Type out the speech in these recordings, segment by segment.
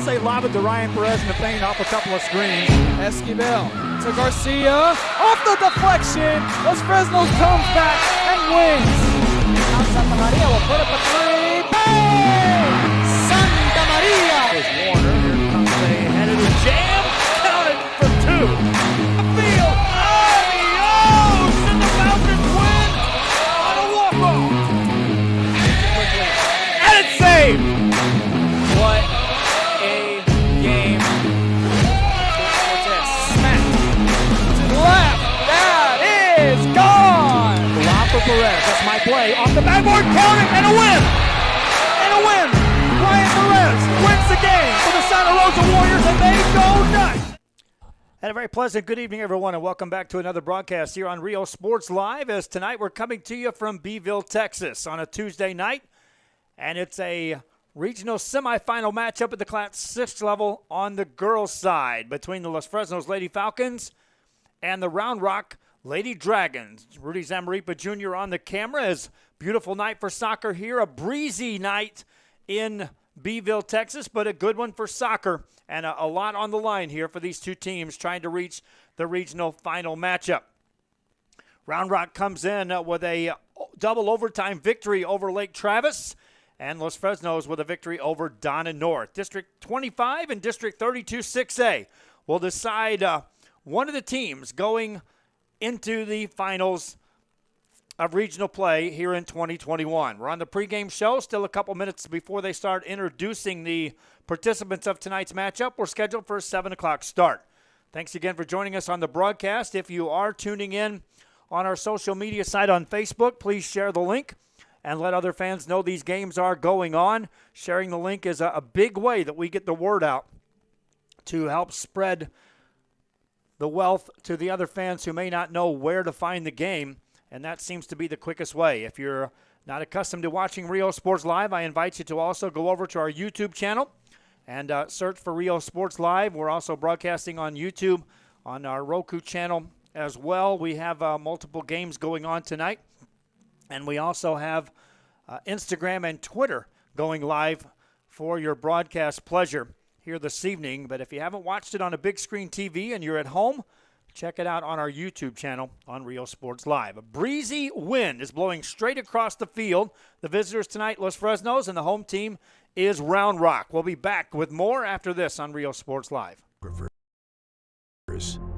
say lob it to Ryan Perez in the paint off a couple of screens. Esquivel to Garcia. Off the deflection. Los Fresnos comes back and wins. Now Santa Maria will put up a three. Bang! Santa Maria! There's Warner. Here comes a headed jam. Counted for two. Field. Adios! And the Falcons win on a walk-off. And it's saved. What a game. Smack to the left. That is gone. Lob for Perez. That's my play. Off the backboard. Count it. And a win. And a win. Ryan Perez wins the game for the Santa Rosa Warriors, and they go nuts. And a very pleasant good evening, everyone, and welcome back to another broadcast here on Rio Sports Live. As tonight we're coming to you from Beeville, Texas on a Tuesday night, and it's a regional semifinal matchup at the Class 6 level on the girls' side between the Los Fresnos Lady Falcons and the Round Rock Lady Dragons. Rudy Zamaripa Jr. on the camera. As beautiful night for soccer here, a breezy night in Beeville, Texas, but a good one for soccer, and a lot on the line here for these two teams trying to reach the regional final matchup. Round Rock comes in with a double overtime victory over Lake Travis, and Los Fresnos with a victory over Donna North. District 25 and District 32 6A will decide one of the teams going into the finals of regional play here in 2021. We're on the pregame show, still a couple minutes before they start introducing the participants of tonight's matchup. We're scheduled for a 7 o'clock start. Thanks again for joining us on the broadcast. If you are tuning in on our social media site on Facebook, please share the link and let other fans know these games are going on. Sharing the link is a big way that we get the word out to help spread the wealth to the other fans who may not know where to find the game. And that seems to be the quickest way. If you're not accustomed to watching Rio Sports Live, I invite you to also go over to our YouTube channel and search for Rio Sports Live. We're also broadcasting on YouTube on our Roku channel as well. We have multiple games going on tonight. And we also have Instagram and Twitter going live for your broadcast pleasure here this evening. But if you haven't watched it on a big screen TV and you're at home, check it out on our YouTube channel on Rio Sports Live. A breezy wind is blowing straight across the field. The visitors tonight, Los Fresnos, and the home team is Round Rock. We'll be back with more after this on Rio Sports Live.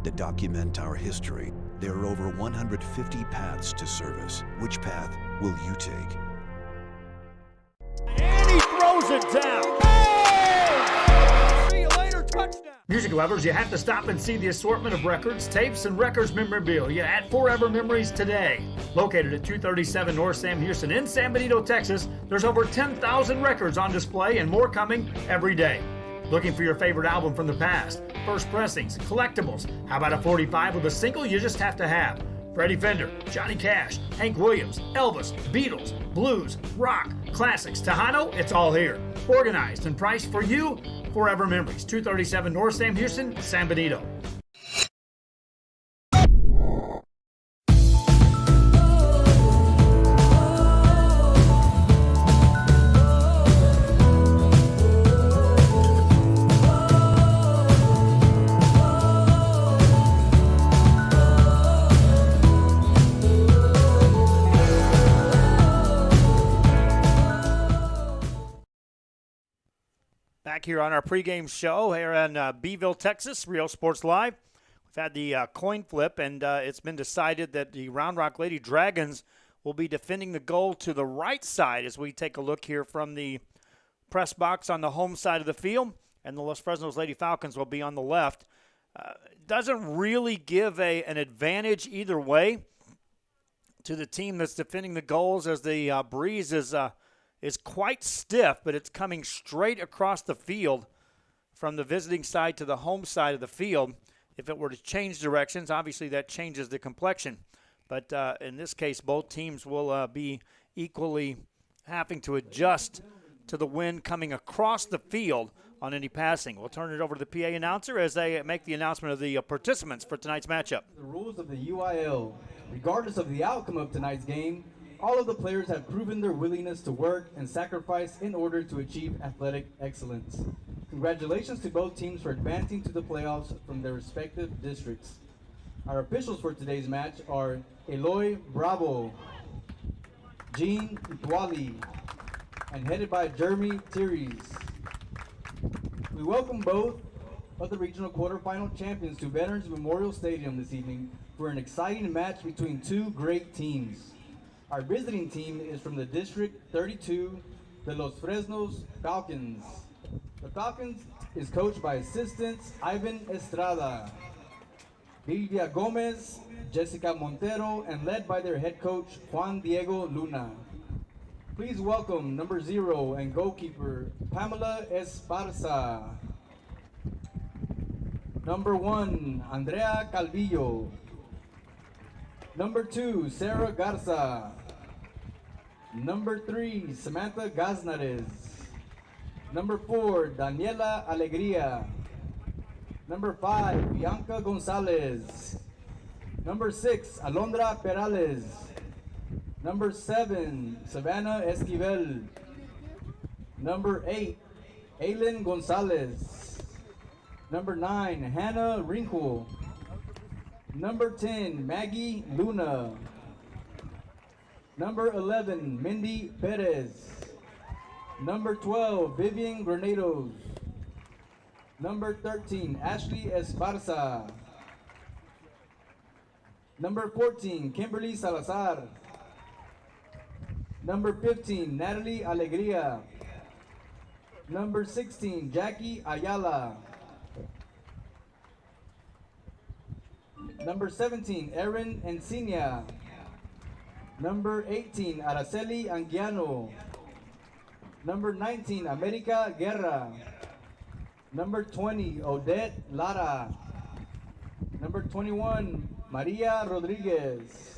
That document our history. There are over 150 paths to service. Which path will you take? And he throws it down. Hey! See you later, touchdown. Music lovers, you have to stop and see the assortment of records, tapes, and records memorabilia at Forever Memories today. Located at 237 North Sam Houston in San Benito, Texas, there's over 10,000 records on display and more coming every day. Looking for your favorite album from the past? First pressings, collectibles. How about a 45 with a single you just have to have? Freddie Fender, Johnny Cash, Hank Williams, Elvis, Beatles, blues, rock, classics, Tejano, it's all here. Organized and priced for you. Forever Memories, 237 North Sam Houston, San Benito. Back here on our pregame show here in Beeville, Texas, Rio Sports Live. We've had the coin flip, and it's been decided that the Round Rock Lady Dragons will be defending the goal to the right side as we take a look here from the press box on the home side of the field, and the Los Fresnos Lady Falcons will be on the left. Doesn't really give an advantage either way to the team that's defending the goals, as the breeze is quite stiff, but it's coming straight across the field from the visiting side to the home side of the field. If it were to change directions, obviously that changes the complexion. But in this case, both teams will be equally having to adjust to the wind coming across the field on any passing. We'll turn it over to the PA announcer as they make the announcement of the participants for tonight's matchup. The rules of the UIL. Regardless of the outcome of tonight's game, all of the players have proven their willingness to work and sacrifice in order to achieve athletic excellence. Congratulations to both teams for advancing to the playoffs from their respective districts. Our officials for today's match are Eloy Bravo, Jean Dwali, and headed by Jeremy Therese. We welcome both of the regional quarterfinal champions to Veterans Memorial Stadium this evening for an exciting match between two great teams. Our visiting team is from the District 32, the Los Fresnos Falcons. The Falcons is coached by assistants Ivan Estrada, Silvia Gomez, Jessica Montero, and led by their head coach Juan Diego Luna. Please welcome number 0 and goalkeeper Pamela Esparza. Number 1, Andrea Calvillo. Number 2, Sarah Garza. Number 3, Samantha Gaznares. Number 4, Daniela Alegría. Number 5, Bianca Gonzalez. Number 6, Alondra Perales. Number 7, Savannah Esquivel. Number 8, Aileen Gonzalez. Number 9, Hannah Rinkle. Number 10, Maggie Luna. Number 11, Mindy Perez. Number 12, Vivian Granados. Number 13, Ashley Esparza. Number 14, Kimberly Salazar. Number 15, Natalie Alegría. Number 16, Jackie Ayala. Number 17, Erin Encinia. Number 18, Araceli Anguiano. Number 19, America Guerra. Number 20, Odette Lara. Number 21, Maria Rodriguez.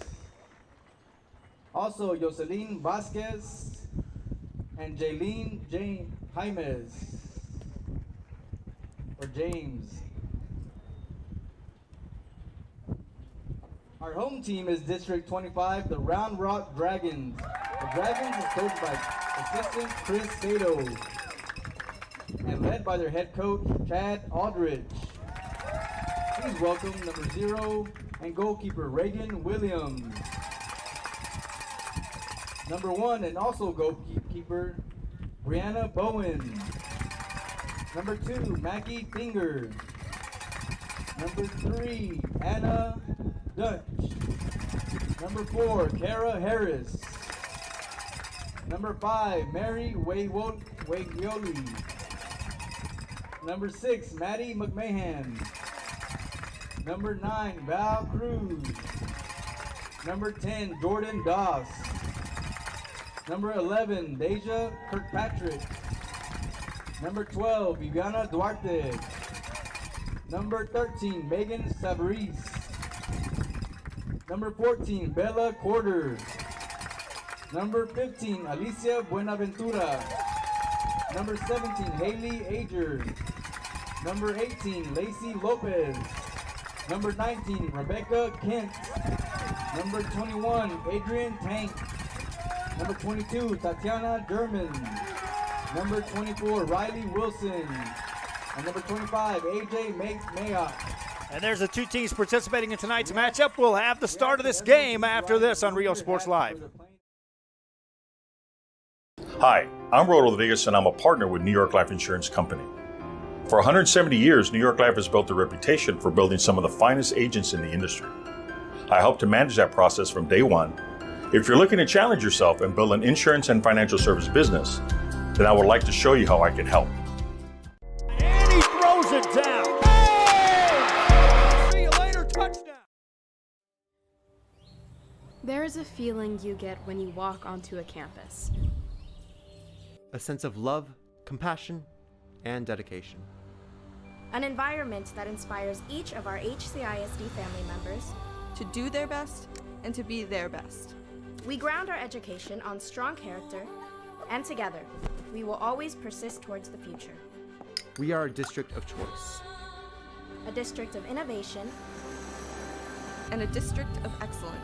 Also, Jocelyn Vasquez and Jaylene Jaimes, or James. Our home team is District 25, the Round Rock Dragons. The Dragons is coached by assistant Chris Sato and led by their head coach, Chad Aldridge. Please welcome number 0 and goalkeeper, Reagan Williams. Number 1 and also goalkeeper, Brianna Bowen. Number 2, Mackie Finger. Number 3, Anna Dutch. Number 4, Kara Harris. Number 5, Mary Waglioli. Number 6, Maddie McMahon. Number 9, Val Cruz. Number 10, Jordan Doss. Number 11, Deja Kirkpatrick. Number 12, Viviana Duarte. Number 13, Megan Sabaris. Number 14, Bella Corder. Number 15, Alicia Buenaventura. Number 17, Haley Ager. Number 18, Lacey Lopez. Number 19, Rebecca Kent. Number 21, Adrian Tank. Number 22, Tatiana German. Number 24, Riley Wilson. And number 25, AJ Mayock. And there's the two teams participating in tonight's matchup. We'll have the start of this game after this on Rio Sports Live. Hi, I'm Rod Rodriguez, and I'm a partner with New York Life Insurance Company. For 170 years, New York Life has built a reputation for building some of the finest agents in the industry. I help to manage that process from day one. If you're looking to challenge yourself and build an insurance and financial service business, then I would like to show you how I can help. And he throws it down. Hey! See you later, touchdown. There is a feeling you get when you walk onto a campus. A sense of love, compassion, and dedication. An environment that inspires each of our HCISD family members to do their best and to be their best. We ground our education on strong character, and together, we will always persist towards the future. We are a district of choice. A district of innovation. And a district of excellence.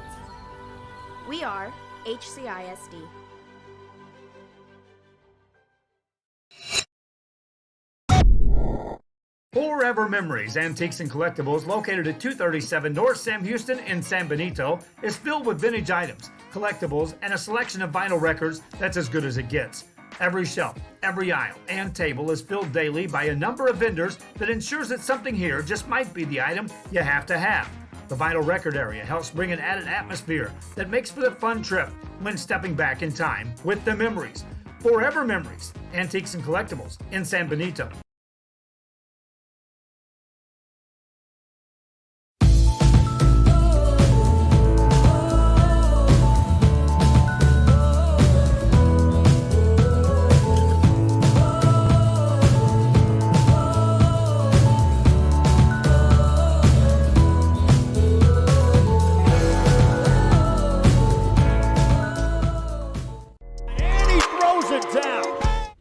We are HCISD. Forever Memories, Antiques and Collectibles, located at 237 North Sam Houston in San Benito, is filled with vintage items, collectibles, and a selection of vinyl records that's as good as it gets. Every shelf, every aisle, and table is filled daily by a number of vendors that ensures that something here just might be the item you have to have. The vinyl record area helps bring an added atmosphere that makes for the fun trip when stepping back in time with the memories. Forever Memories, Antiques and Collectibles in San Benito.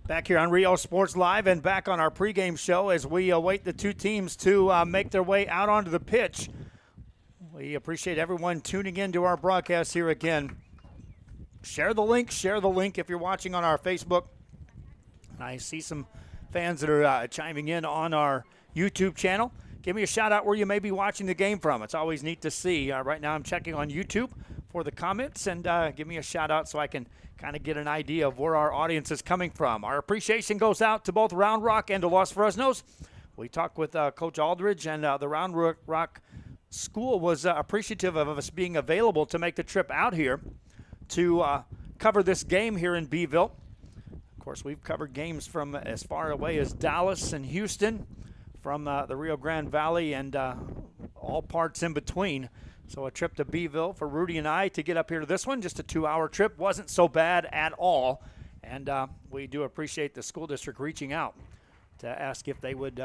Back here on Rio Sports Live and back on our pregame show as we await the two teams to make their way out onto the pitch. We appreciate everyone tuning in to our broadcast here again. Share the link if you're watching on our Facebook. I see some fans that are chiming in on our YouTube channel. Give me a shout out where you may be watching the game from. It's always neat to see. Right now I'm checking on YouTube for the comments, and give me a shout out so I can kind of get an idea of where our audience is coming from. Our appreciation goes out to both Round Rock and to Los Fresnos. We talked with Coach Aldridge, and the Round Rock School was appreciative of us being available to make the trip out here to cover this game here in Beeville. Of course, we've covered games from as far away as Dallas and Houston, from the Rio Grande Valley, and all parts in between. So a trip to Beeville for Rudy and I to get up here to this one, just a 2-hour trip, wasn't so bad at all. And we do appreciate the school district reaching out to ask if they would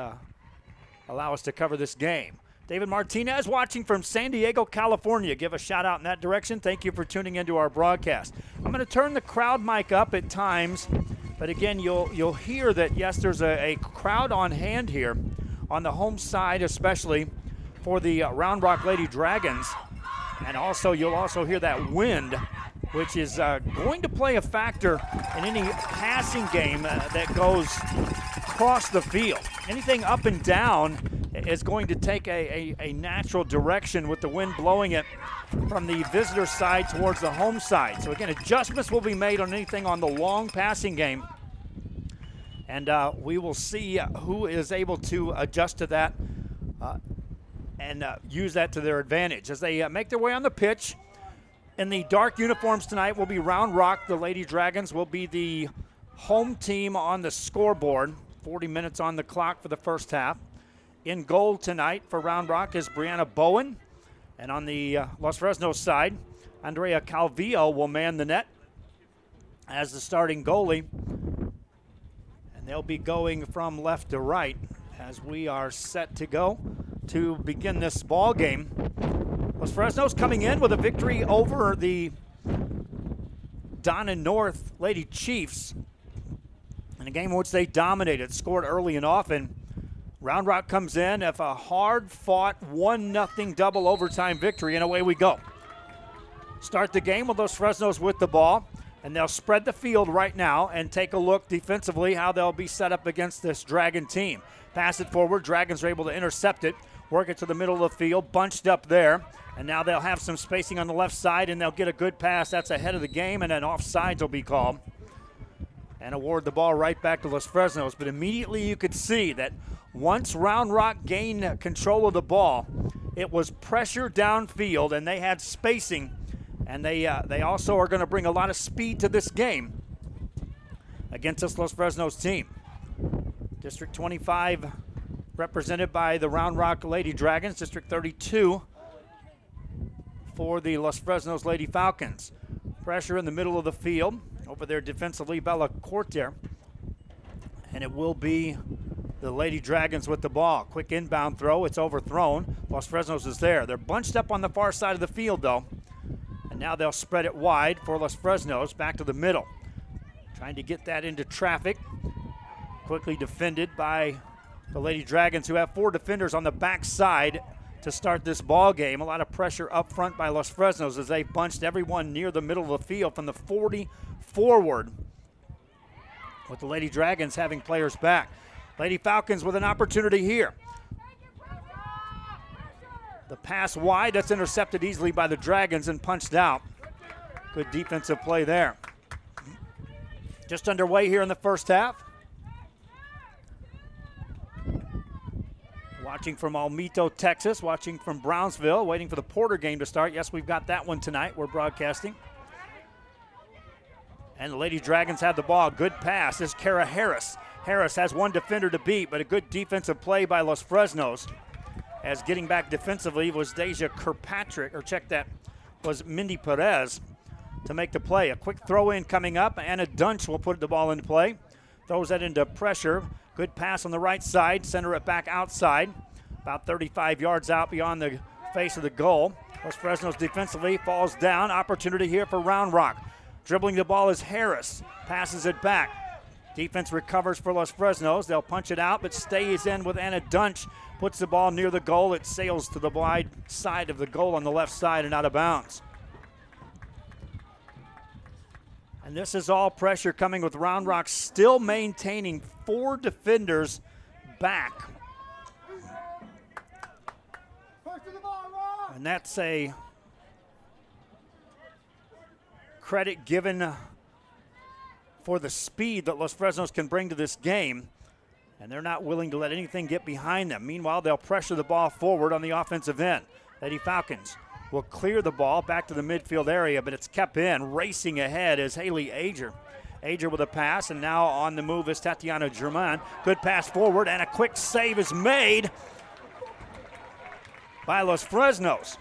allow us to cover this game. David Martinez watching from San Diego, California. Give a shout out in that direction. Thank you for tuning into our broadcast. I'm going to turn the crowd mic up at times, but again, you'll hear that, yes, there's a crowd on hand here on the home side, especially for the Round Rock Lady Dragons. And also, you'll also hear that wind, which is going to play a factor in any passing game that goes across the field. Anything up and down is going to take a natural direction with the wind blowing it from the visitor side towards the home side. So again, adjustments will be made on anything on the long passing game. And we will see who is able to adjust to that and use that to their advantage. As they make their way on the pitch, in the dark uniforms tonight will be Round Rock. The Lady Dragons will be the home team on the scoreboard. 40 minutes on the clock for the first half. In goal tonight for Round Rock is Brianna Bowen. And on the Los Fresnos side, Andrea Calvillo will man the net as the starting goalie. And they'll be going from left to right as we are set to go to begin this ball game. Los Fresnos coming in with a victory over the Donna North Lady Chiefs in a game in which they dominated, scored early and often. Round Rock comes in with a hard-fought 1-0 double overtime victory, and away we go. Start the game with Los Fresnos with the ball, and they'll spread the field right now and take a look defensively how they'll be set up against this Dragon team. Pass it forward. Dragons are able to intercept it, work it to the middle of the field, bunched up there. And now they'll have some spacing on the left side, and they'll get a good pass. That's ahead of the game, and then offsides will be called. And award the ball right back to Los Fresnos. But immediately you could see that once Round Rock gained control of the ball, it was pressure downfield, and they had spacing. And they also are going to bring a lot of speed to this game against this Los Fresnos team. District 25 represented by the Round Rock Lady Dragons. District 32 for the Los Fresnos Lady Falcons. Pressure in the middle of the field over there defensively, Bella Cortier. And it will be the Lady Dragons with the ball. Quick inbound throw. It's overthrown. Los Fresnos is there. They're bunched up on the far side of the field, though. And now they'll spread it wide for Los Fresnos back to the middle. Trying to get that into traffic. Quickly defended by the Lady Dragons, who have 4 defenders on the backside to start this ball game. A lot of pressure up front by Los Fresnos as they bunched everyone near the middle of the field from the 40 forward, with the Lady Dragons having players back. Lady Falcons with an opportunity here. The pass wide, that's intercepted easily by the Dragons and punched out. Good defensive play there. Just underway here in the first half. Watching from Almito, Texas, watching from Brownsville, waiting for the Porter game to start. Yes, we've got that one tonight. We're broadcasting. And the Lady Dragons have the ball. Good pass. This is Kara Harris. Harris has one defender to beat, but a good defensive play by Los Fresnos. As getting back defensively was Deja Kirkpatrick, or check that, was Mindy Perez to make the play. A quick throw in coming up. Anna Dunch will put the ball into play. Throws that into pressure. Good pass on the right side. Center it back outside. About 35 yards out beyond the face of the goal. Los Fresnos defensively falls down. Opportunity here for Round Rock. Dribbling the ball is Harris. Passes it back. Defense recovers for Los Fresnos. They'll punch it out, but stays in with Anna Dunch. Puts the ball near the goal. It sails to the wide side of the goal on the left side and out of bounds. And this is all pressure coming with Round Rock still maintaining 4 defenders back. And that's a credit given for the speed that Los Fresnos can bring to this game. And they're not willing to let anything get behind them. Meanwhile, they'll pressure the ball forward on the offensive end. Lady Falcons will clear the ball back to the midfield area, but it's kept in. Racing ahead is Haley Ager. Ager with a pass, and now on the move is Tatiana German. Good pass forward, and a quick save is made by Los Fresnos.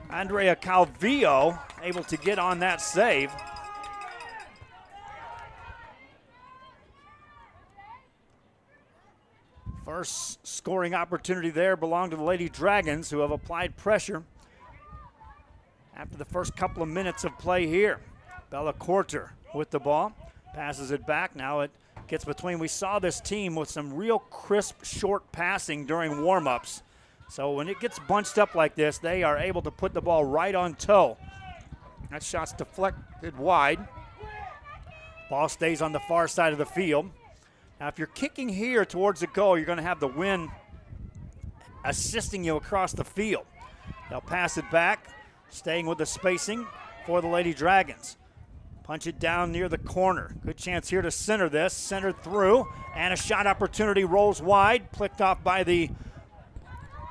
Andrea Calvillo able to get on that save. First scoring opportunity there belonged to the Lady Dragons, who have applied pressure after the first couple of minutes of play here. Bella Corter with the ball, passes it back. Now it gets between. We saw this team with some real crisp, short passing during warm-ups. So when it gets bunched up like this, they are able to put the ball right on toe. That shot's deflected wide. Ball stays on the far side of the field. Now, if you're kicking here towards the goal, you're going to have the wind assisting you across the field. They'll pass it back, staying with the spacing for the Lady Dragons. Punch it down near the corner. Good chance here to center this. Centered through, and a shot opportunity rolls wide. Flicked off by the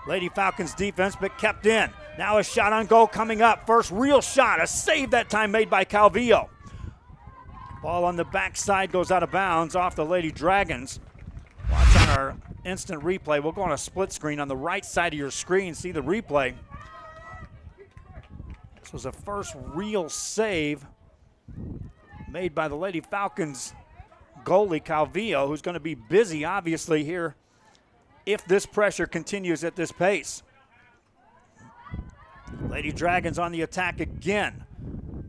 Lady Falcons defense, but kept in. Now a shot on goal coming up. First real shot. A save that time made by Calvillo. Ball on the backside goes out of bounds off the Lady Dragons. Watch on our instant replay. We'll go on a split screen on the right side of your screen. See the replay. This was a first real save made by the Lady Falcons goalie Calvillo, who's going to be busy, obviously, here if this pressure continues at this pace. Lady Dragons on the attack again,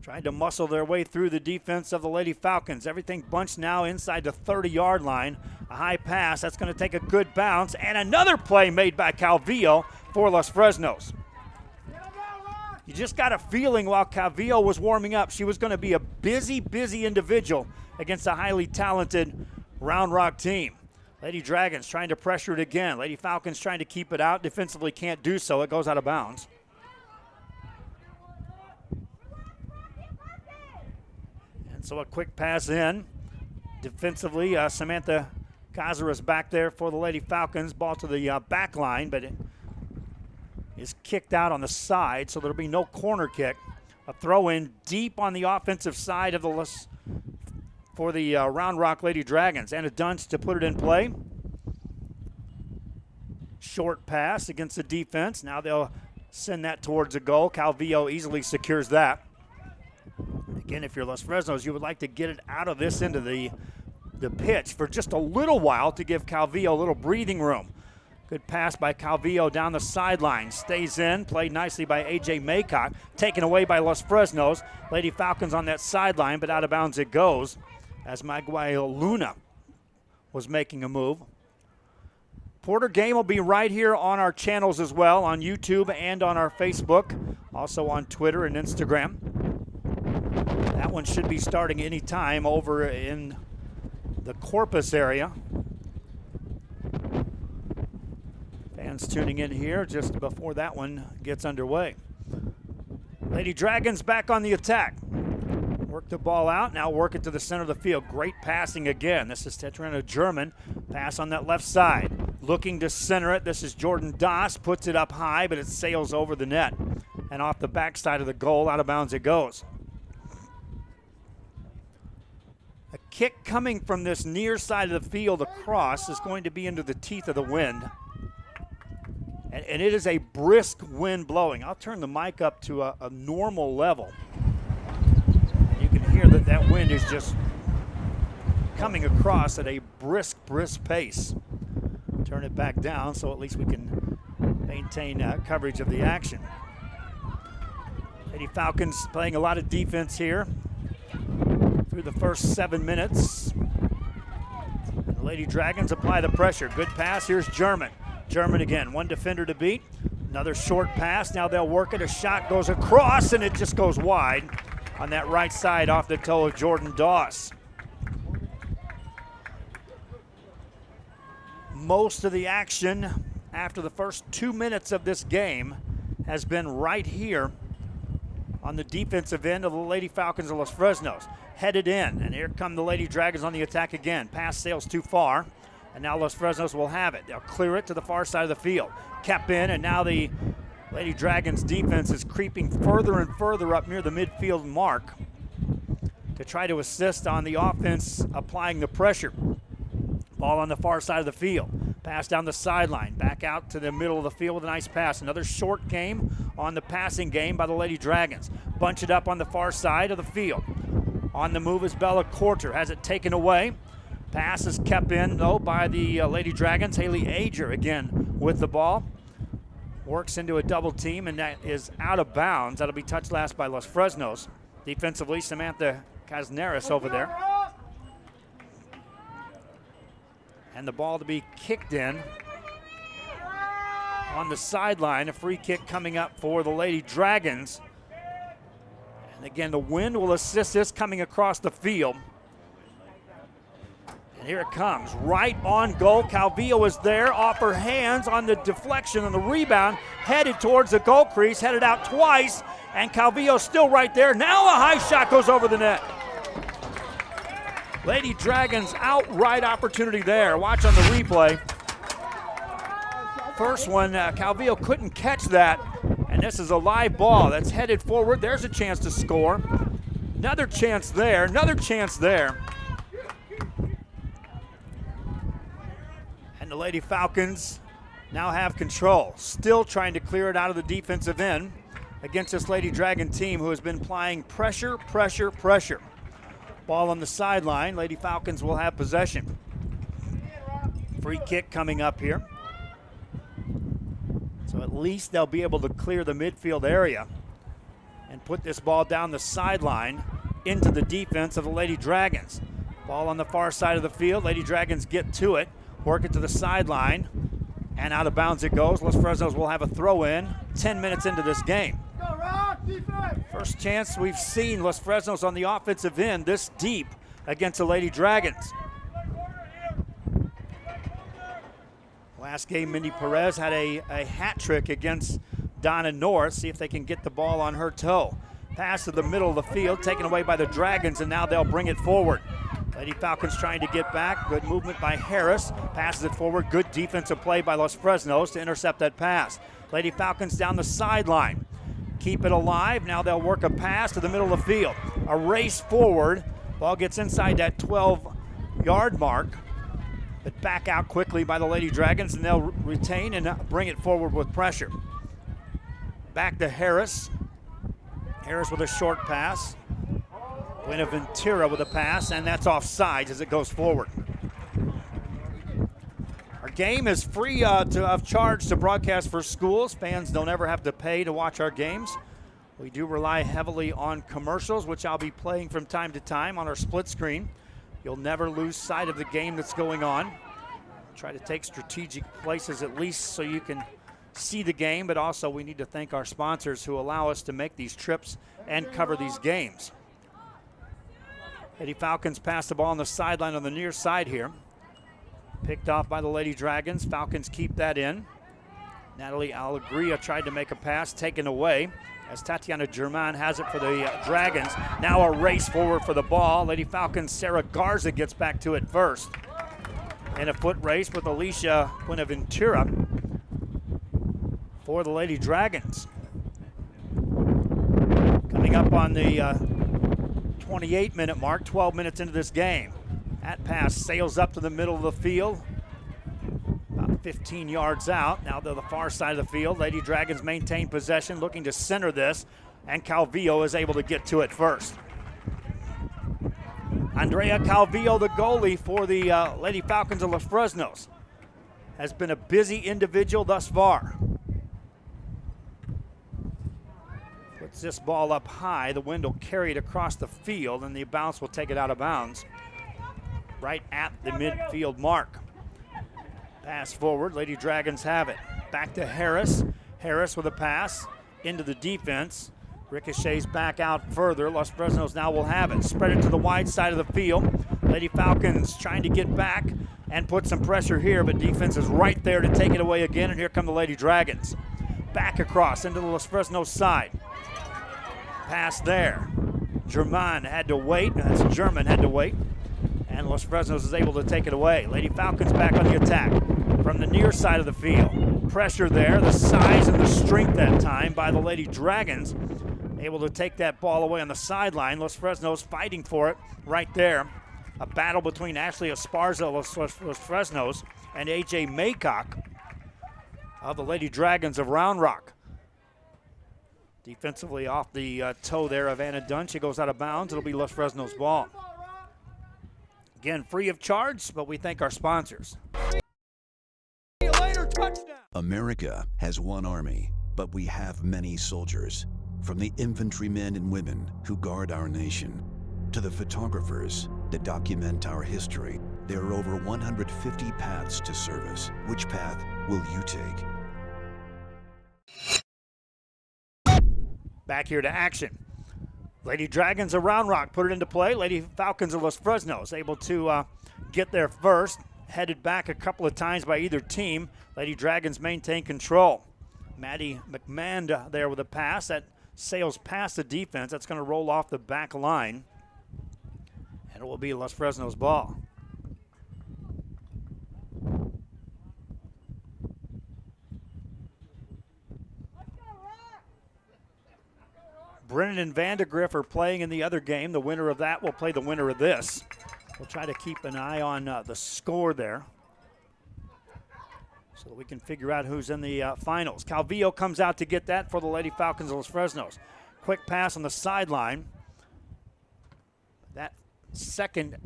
trying to muscle their way through the defense of the Lady Falcons. Everything bunched now inside the 30-yard line. A high pass, that's going to take a good bounce, and another play made by Calvillo for Los Fresnos. You just got a feeling while Calvillo was warming up, she was going to be a busy individual against a highly talented Round Rock team. Lady Dragons trying to pressure it again. Lady Falcons trying to keep it out. Defensively can't do so. It goes out of bounds. And so a quick pass in. Defensively, Samantha Cazares back there for the Lady Falcons. Ball to the back line, but it is kicked out on the side, so there'll be no corner kick. A throw in deep on the offensive side of the for the Round Rock Lady Dragons. Anna Dunst to put it in play. Short pass against the defense. Now they'll send that towards a goal. Calvillo easily secures that. Again, if you're Los Fresnos, you would like to get it out of this into the pitch for just a little while to give Calvillo a little breathing room. Good pass by Calvillo down the sideline. Stays in. Played nicely by A.J. Maycock. Taken away by Los Fresnos. Lady Falcons on that sideline, but out of bounds it goes as Maguire Luna was making a move. Porter game will be right here on our channels as well, on YouTube and on our Facebook, also on Twitter and Instagram. That one should be starting any time over in the Corpus area. Fans tuning in here just before that one gets underway. Lady Dragons back on the attack. Work the ball out, now work it to the center of the field. Great passing again. This is Tetrana German. Pass on that left side. Looking to center it. This is Jordan Doss. Puts it up high, but it sails over the net. And off the backside of the goal, out of bounds it goes. A kick coming from this near side of the field across is going to be into the teeth of the wind. And it is a brisk wind blowing. I'll turn the mic up to a normal level. You can hear that wind is just coming across at a brisk pace. Turn it back down so at least we can maintain coverage of the action. Lady Falcons playing a lot of defense here through the first 7 minutes. And the Lady Dragons apply the pressure. Good pass. Here's German. German again, one defender to beat. Another short pass. Now they'll work it. A shot goes across, and it just goes wide on that right side off the toe of Jordan Doss. Most of the action after the first 2 minutes of this game has been right here on the defensive end of the Lady Falcons of Los Fresnos. Headed in, and here come the Lady Dragons on the attack again. Pass sails too far, and now Los Fresnos will have it. They'll clear it to the far side of the field. Kept in, and now the Lady Dragons defense is creeping further and further up near the midfield mark to try to assist on the offense applying the pressure. Ball on the far side of the field. Pass down the sideline. Back out to the middle of the field with a nice pass. Another short game on the passing game by the Lady Dragons. Bunch it up on the far side of the field. On the move is Bella Corter. Has it taken away. Pass is kept in, though, by the Lady Dragons. Haley Ager again with the ball. Works into a double team, and that is out of bounds. That'll be touched last by Los Fresnos. Defensively, Samantha Casneris over there. And the ball to be kicked in on the sideline. A free kick coming up for the Lady Dragons. And again, the wind will assist this coming across the field. And here it comes, right on goal. Calvillo is there, off her hands on the deflection and the rebound, headed towards the goal crease, headed out twice, and Calvillo still right there. Now a high shot goes over the net. Lady Dragons outright opportunity there. Watch on the replay. First one, Calvillo couldn't catch that, and this is a live ball that's headed forward. There's a chance to score. Another chance there, another chance there. And the Lady Falcons now have control. Still trying to clear it out of the defensive end against this Lady Dragon team who has been applying pressure. Ball on the sideline. Lady Falcons will have possession. Free kick coming up here. So at least they'll be able to clear the midfield area and put this ball down the sideline into the defense of the Lady Dragons. Ball on the far side of the field. Lady Dragons get to it, work it to the sideline, and out of bounds it goes. Los Fresnos will have a throw in 10 minutes into this game. First chance we've seen Los Fresnos on the offensive end this deep against the Lady Dragons. Last game, Mindy Perez had a hat trick against Donna North. See if they can get the ball on her toe. Pass to the middle of the field, taken away by the Dragons, and now they'll bring it forward. Lady Falcons trying to get back. Good movement by Harris. Passes it forward. Good defensive play by Los Fresnos to intercept that pass. Lady Falcons down the sideline. Keep it alive. Now they'll work a pass to the middle of the field. A race forward. Ball gets inside that 12-yard mark, but back out quickly by the Lady Dragons, and they'll retain and bring it forward with pressure. Back to Harris. Harris with a short pass. Buenaventura with a pass, and that's offside as it goes forward. Our game is free of charge to broadcast for schools. Fans don't ever have to pay to watch our games. We do rely heavily on commercials, which I'll be playing from time to time on our split screen. You'll never lose sight of the game that's going on. Try to take strategic places at least so you can see the game, but also we need to thank our sponsors who allow us to make these trips and cover these games. Lady Falcons pass the ball on the sideline on the near side here. Picked off by the Lady Dragons. Falcons keep that in. Natalie Alegria tried to make a pass, taken away, as Tatiana German has it for the Dragons. Now a race forward for the ball. Lady Falcons' Sarah Garza gets back to it first. In a foot race with Alicia Buenaventura for the Lady Dragons. Coming up on the 28-minute mark, 12 minutes into this game. That pass sails up to the middle of the field, about 15 yards out. Now to the far side of the field. Lady Dragons maintain possession, looking to center this, and Calvillo is able to get to it first. Andrea Calvillo, the goalie for the Lady Falcons of Los Fresnos, has been a busy individual thus far. Puts this ball up high. The wind will carry it across the field, and the bounce will take it out of bounds right at the midfield mark. Pass forward. Lady Dragons have it. Back to Harris. Harris with a pass into the defense. Ricochets back out further. Los Fresnos now will have it. Spread it to the wide side of the field. Lady Falcons trying to get back and put some pressure here, but defense is right there to take it away again, and here come the Lady Dragons. Back across into the Los Fresnos side. Pass there. German had to wait. That's German had to wait. And Los Fresnos is able to take it away. Lady Falcons back on the attack from the near side of the field. Pressure there. The size and the strength that time by the Lady Dragons. Able to take that ball away on the sideline. Los Fresnos fighting for it right there. A battle between Ashley Esparza of Los Fresnos and AJ Maycock of the Lady Dragons of Round Rock. Defensively off the toe there of Anna Dunn. She goes out of bounds. It'll be Los Fresnos' ball. Again, free of charge, but we thank our sponsors. See you later, touchdown. America has one army, but we have many soldiers. From the infantrymen and women who guard our nation, to the photographers that document our history, there are over 150 paths to service. Which path will you take? Back here to action. Lady Dragons of Round Rock put it into play. Lady Falcons of Los Fresnos able to get there first. Headed back a couple of times by either team. Lady Dragons maintain control. Maddie McMahon there with a pass that sails past the defense. That's going to roll off the back line. And it will be Los Fresnos' ball. Brennan and Vandegrift are playing in the other game. The winner of that will play the winner of this. We'll try to keep an eye on the score there so that we can figure out who's in the finals. Calvillo comes out to get that for the Lady Falcons of Los Fresnos. Quick pass on the sideline. That second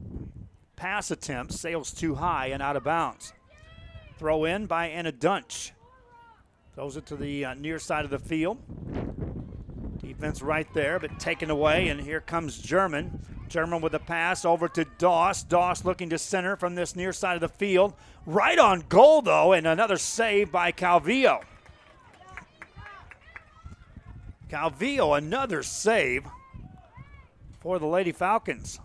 pass attempt sails too high and out of bounds. Throw in by Anna Dunch. Throws it to the near side of the field. Defense right there, but taken away, and here comes German. German with a pass over to Doss. Doss looking to center from this near side of the field. Right on goal, though, and another save by Calvillo. Calvillo, another save for the Lady Falcons.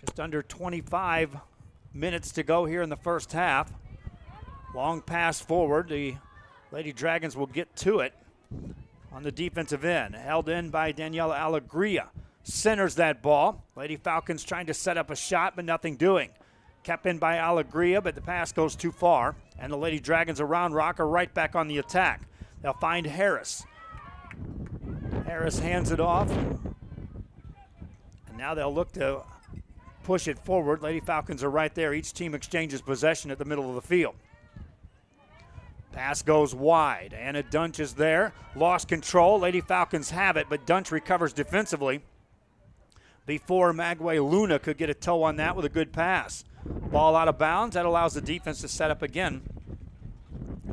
Just under 25 minutes to go here in the first half. Long pass forward. The Lady Dragons will get to it on the defensive end. Held in by Daniela Alegria. Centers that ball. Lady Falcons trying to set up a shot, but nothing doing. Kept in by Alegria, but the pass goes too far. And the Lady Dragons of Round Rock are right back on the attack. They'll find Harris. Harris hands it off. And now they'll look to push it forward. Lady Falcons are right there. Each team exchanges possession at the middle of the field. Pass goes wide. Anna Dunch is there. Lost control. Lady Falcons have it, but Dunch recovers defensively before Magway Luna could get a toe on that with a good pass. Ball out of bounds. That allows the defense to set up again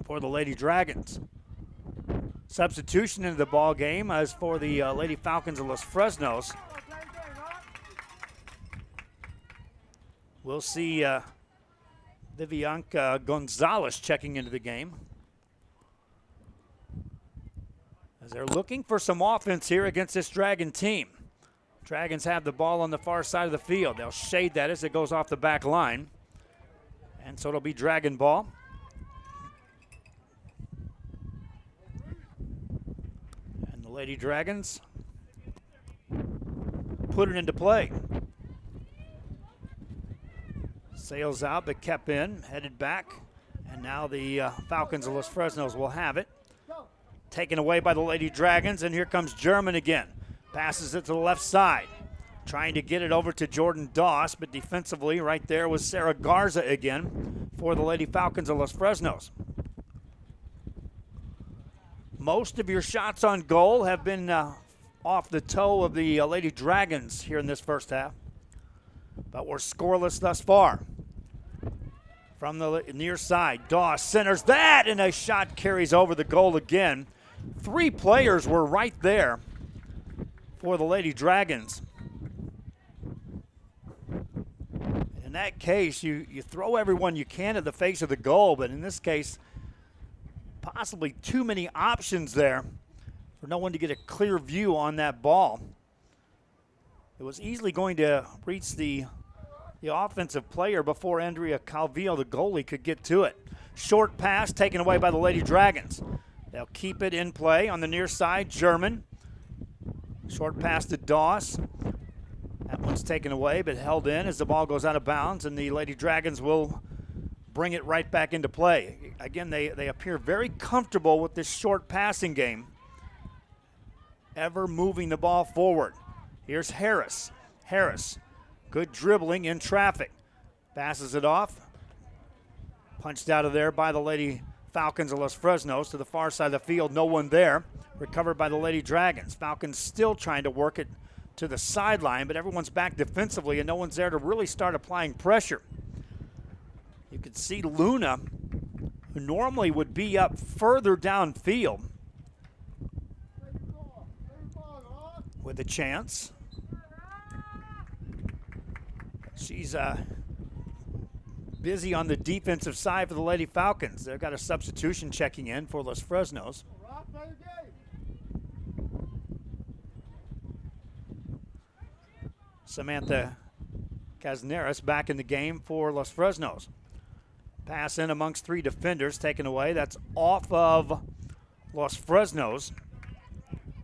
for the Lady Dragons. Substitution into the ball game as for the Lady Falcons of Los Fresnos. We'll see Vivianca Gonzalez checking into the game, as they're looking for some offense here against this Dragon team. Dragons have the ball on the far side of the field. They'll shade that as it goes off the back line. And so it'll be Dragon ball. And the Lady Dragons put it into play. Sails out, but kept in, headed back. And now the Falcons of Los Fresnos will have it. Taken away by the Lady Dragons, and here comes German again. Passes it to the left side. Trying to get it over to Jordan Doss, but defensively right there was Sarah Garza again for the Lady Falcons of Los Fresnos. Most of your shots on goal have been off the toe of the Lady Dragons here in this first half, but we're scoreless thus far. From the near side, Doss centers that, and a shot carries over the goal again. 3 players were right there for the Lady Dragons. In that case, you throw everyone you can at the face of the goal, but in this case, possibly too many options there for no one to get a clear view on that ball. It was easily going to reach the offensive player before Andrea Calvillo, the goalie, could get to it. Short pass taken away by the Lady Dragons. They'll keep it in play on the near side. German. Short pass to Doss. That one's taken away but held in as the ball goes out of bounds, and the Lady Dragons will bring it right back into play. Again, they appear very comfortable with this short passing game, ever moving the ball forward. Here's Harris. Harris, good dribbling in traffic. Passes it off. Punched out of there by the Lady Falcons of Los Fresnos to the far side of the field. No one there. Recovered by the Lady Dragons. Falcons still trying to work it to the sideline, but everyone's back defensively and no one's there to really start applying pressure. You can see Luna, who normally would be up further downfield, with a chance. She's busy on the defensive side for the Lady Falcons. They've got a substitution checking in for Los Fresnos. Samantha Casneras back in the game for Los Fresnos. Pass in amongst 3 defenders, taken away. That's off of Los Fresnos.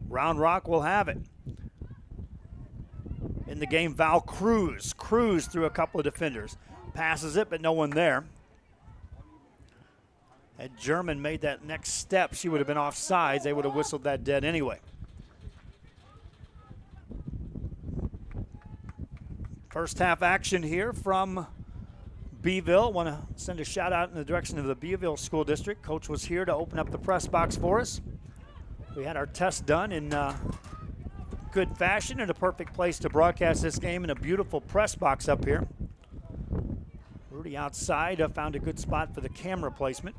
Round Rock will have it. In the game, Val Cruz. Cruz through a couple of defenders. Passes it, but no one there. Had German made that next step, she would have been offsides. They would have whistled that dead anyway. First half action here from Beeville. Want to send a shout out in the direction of the Beeville School District. Coach was here to open up the press box for us. We had our test done in good fashion and a perfect place to broadcast this game in a beautiful press box up here. Rudy outside found a good spot for the camera placement.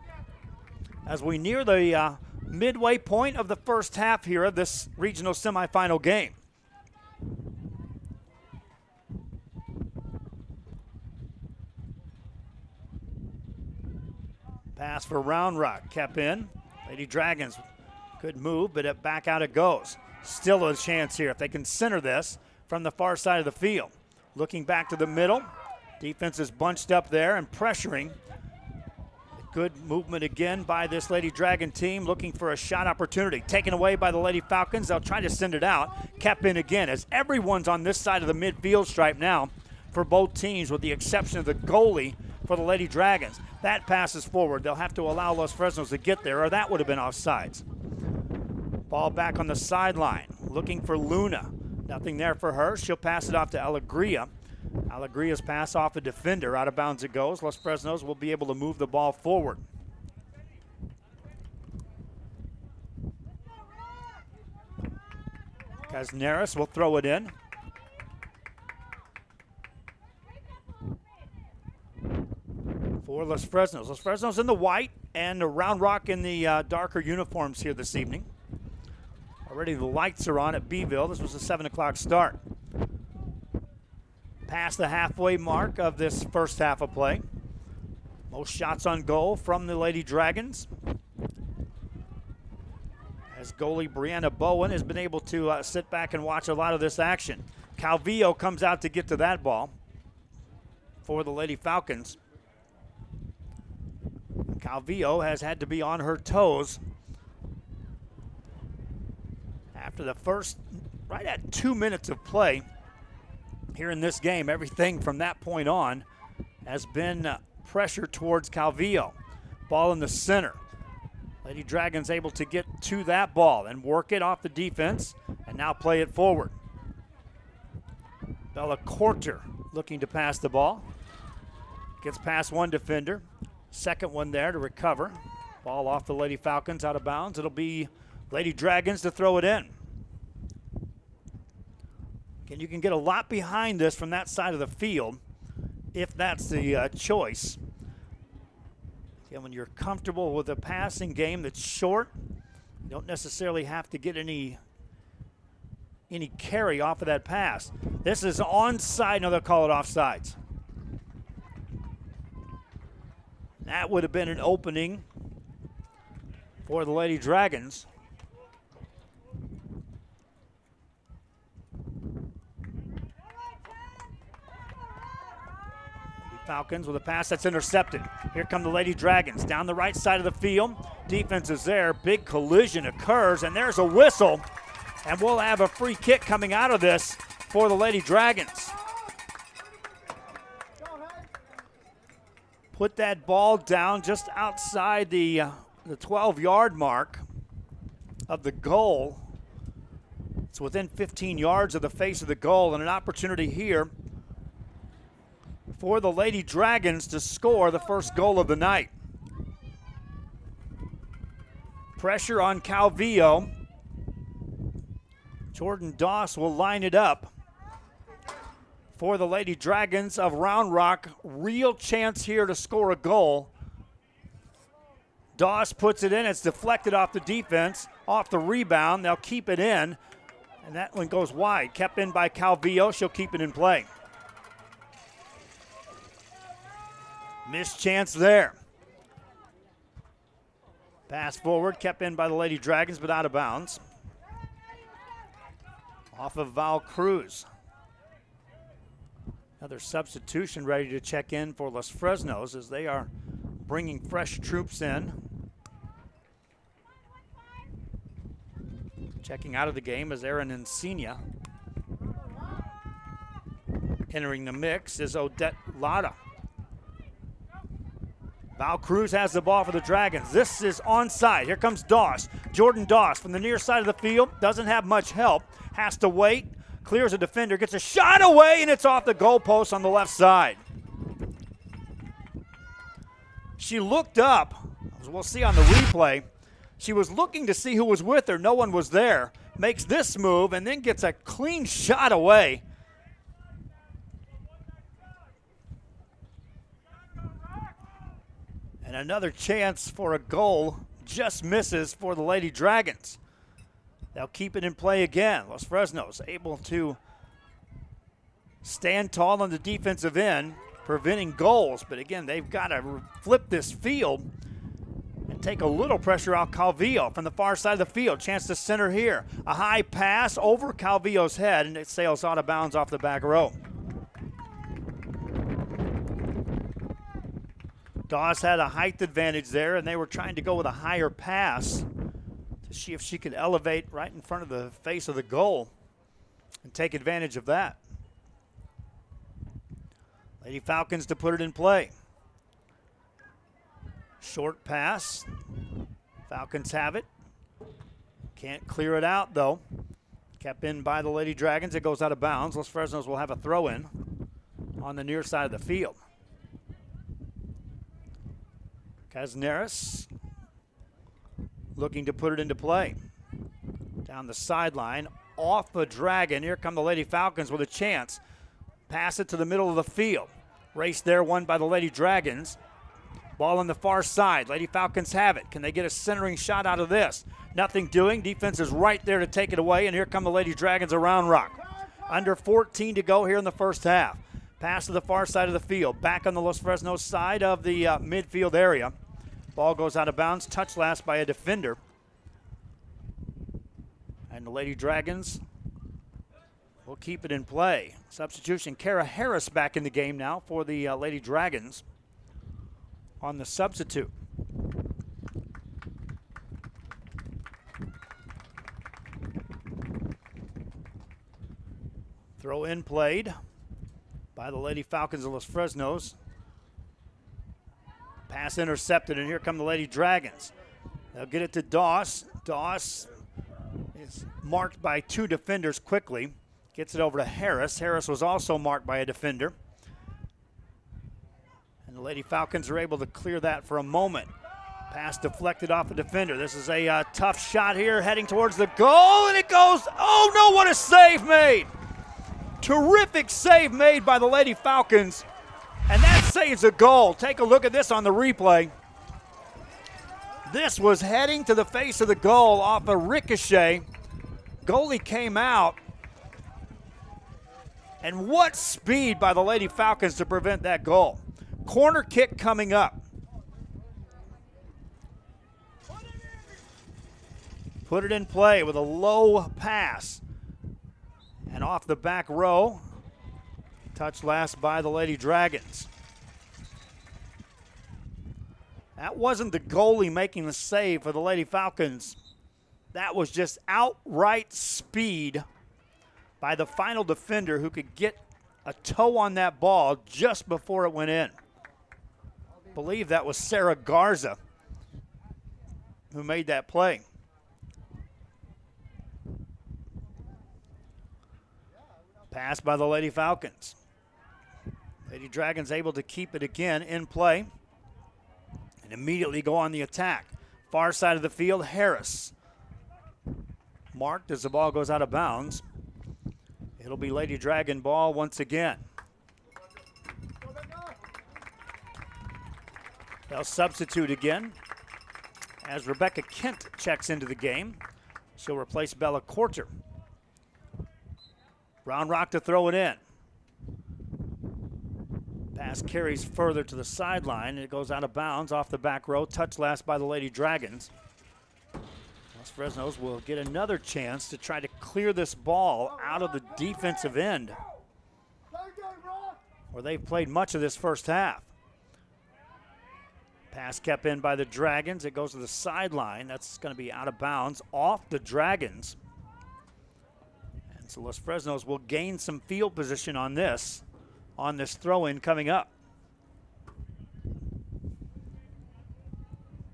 As we near the midway point of the first half here of this regional semifinal game. Pass for Round Rock, kept in. Lady Dragons, good move, but back out it goes. Still a chance here if they can center this from the far side of the field. Looking back to the middle. Defense is bunched up there and pressuring. Good movement again by this Lady Dragon team, looking for a shot opportunity. Taken away by the Lady Falcons. They'll try to send it out. Kept in again as everyone's on this side of the midfield stripe now for both teams, with the exception of the goalie for the Lady Dragons. That passes forward. They'll have to allow Los Fresnos to get there, or that would have been offsides. Ball back on the sideline, looking for Luna. Nothing there for her. She'll pass it off to Alegria. Alegria's pass off a defender. Out of bounds it goes. Los Fresnos will be able to move the ball forward. Casneras will throw it in. For Los Fresnos. Los Fresnos in the white and the Round Rock in the darker uniforms here this evening. Already the lights are on at Beeville. This was a 7 o'clock start. Past the halfway mark of this first half of play. Most shots on goal from the Lady Dragons. As goalie Brianna Bowen has been able to sit back and watch a lot of this action. Calvillo comes out to get to that ball for the Lady Falcons. Calvillo has had to be on her toes after the first, right at 2 minutes of play here in this game. Everything from that point on has been pressure towards Calvillo. Ball in the center. Lady Dragons able to get to that ball and work it off the defense and now play it forward. Bella Corter looking to pass the ball. Gets past one defender. Second one there to recover. Ball off the Lady Falcons, out of bounds. It'll be Lady Dragons to throw it in. And you can get a lot behind this from that side of the field if that's the choice. And when you're comfortable with a passing game that's short, you don't necessarily have to get any carry off of that pass. This is onside. No, they'll call it offsides. That would have been an opening for the Lady Dragons. Falcons with a pass that's intercepted. Here come the Lady Dragons down the right side of the field. Defense is there. Big collision occurs, and there's a whistle. And we'll have a free kick coming out of this for the Lady Dragons. Put that ball down just outside the 12-yard mark of the goal. It's within 15 yards of the face of the goal, and an opportunity here for the Lady Dragons to score the first goal of the night. Pressure on Calvillo. Jordan Doss will line it up for the Lady Dragons of Round Rock. Real chance here to score a goal. Doss puts it in. It's deflected off the defense, off the rebound. They'll keep it in, and that one goes wide. Kept in by Calvillo. She'll keep it in play. Missed chance there. Pass forward, kept in by the Lady Dragons, but out of bounds. Off of Val Cruz. Another substitution ready to check in for Los Fresnos as they are bringing fresh troops in. Checking out of the game is Erin Encina. Entering the mix is Odette Lara. Val Cruz has the ball for the Dragons. This is onside. Here comes Doss. Jordan Doss from the near side of the field. Doesn't have much help. Has to wait. Clears a defender. Gets a shot away, and it's off the goalpost on the left side. She looked up. As we'll see on the replay, she was looking to see who was with her. No one was there. Makes this move and then gets a clean shot away. And another chance for a goal just misses for the Lady Dragons. They'll keep it in play again. Los Fresnos able to stand tall on the defensive end, preventing goals. But again, they've got to flip this field and take a little pressure off Calvillo from the far side of the field. Chance to center here. A high pass over Calvillo's head, and it sails out of bounds off the back row. Doss had a height advantage there, and they were trying to go with a higher pass to see if she could elevate right in front of the face of the goal and take advantage of that. Lady Falcons to put it in play. Short pass. Falcons have it. Can't clear it out, though. Kept in by the Lady Dragons. It goes out of bounds. Los Fresnos will have a throw-in on the near side of the field. Casneris looking to put it into play. Down the sideline, off the Dragon. Here come the Lady Falcons with a chance. Pass it to the middle of the field. Race there won by the Lady Dragons. Ball on the far side. Lady Falcons have it. Can they get a centering shot out of this? Nothing doing. Defense is right there to take it away, and here come the Lady Dragons around Rock. Under 14 to go here in the first half. Pass to the far side of the field. Back on the Los Fresnos side of the midfield area. Ball goes out of bounds, touched last by a defender. And the Lady Dragons will keep it in play. Substitution, Kara Harris back in the game now for the Lady Dragons on the substitute. Throw in played by the Lady Falcons of Los Fresnos. Pass intercepted, and here come the Lady Dragons. They'll get it to Doss. Doss is marked by 2 defenders quickly. Gets it over to Harris. Harris was also marked by a defender. And the Lady Falcons are able to clear that for a moment. Pass deflected off a defender. This is a tough shot here heading towards the goal, and it goes, oh no, what a save made. Terrific save made by the Lady Falcons, and that saves a goal. Take a look at this on the replay. This was heading to the face of the goal off a ricochet. Goalie came out, and what speed by the Lady Falcons to prevent that goal. Corner kick coming up. Put it in play with a low pass. And off the back row, touched last by the Lady Dragons. That wasn't the goalie making the save for the Lady Falcons. That was just outright speed by the final defender who could get a toe on that ball just before it went in. I believe that was Sarah Garza who made that play. Pass by the Lady Falcons. Lady Dragons able to keep it again in play and immediately go on the attack. Far side of the field, Harris. Marked as the ball goes out of bounds. It'll be Lady Dragon ball once again. They'll substitute again as Rebecca Kent checks into the game. She'll replace Bella Corter. Round Rock to throw it in. Pass carries further to the sideline. It goes out of bounds off the back row. Touch last by the Lady Dragons. Los Fresnos will get another chance to try to clear this ball out of the defensive end, where they've played much of this first half. Pass kept in by the Dragons. It goes to the sideline. That's going to be out of bounds off the Dragons. So Los Fresnos will gain some field position on this throw-in coming up.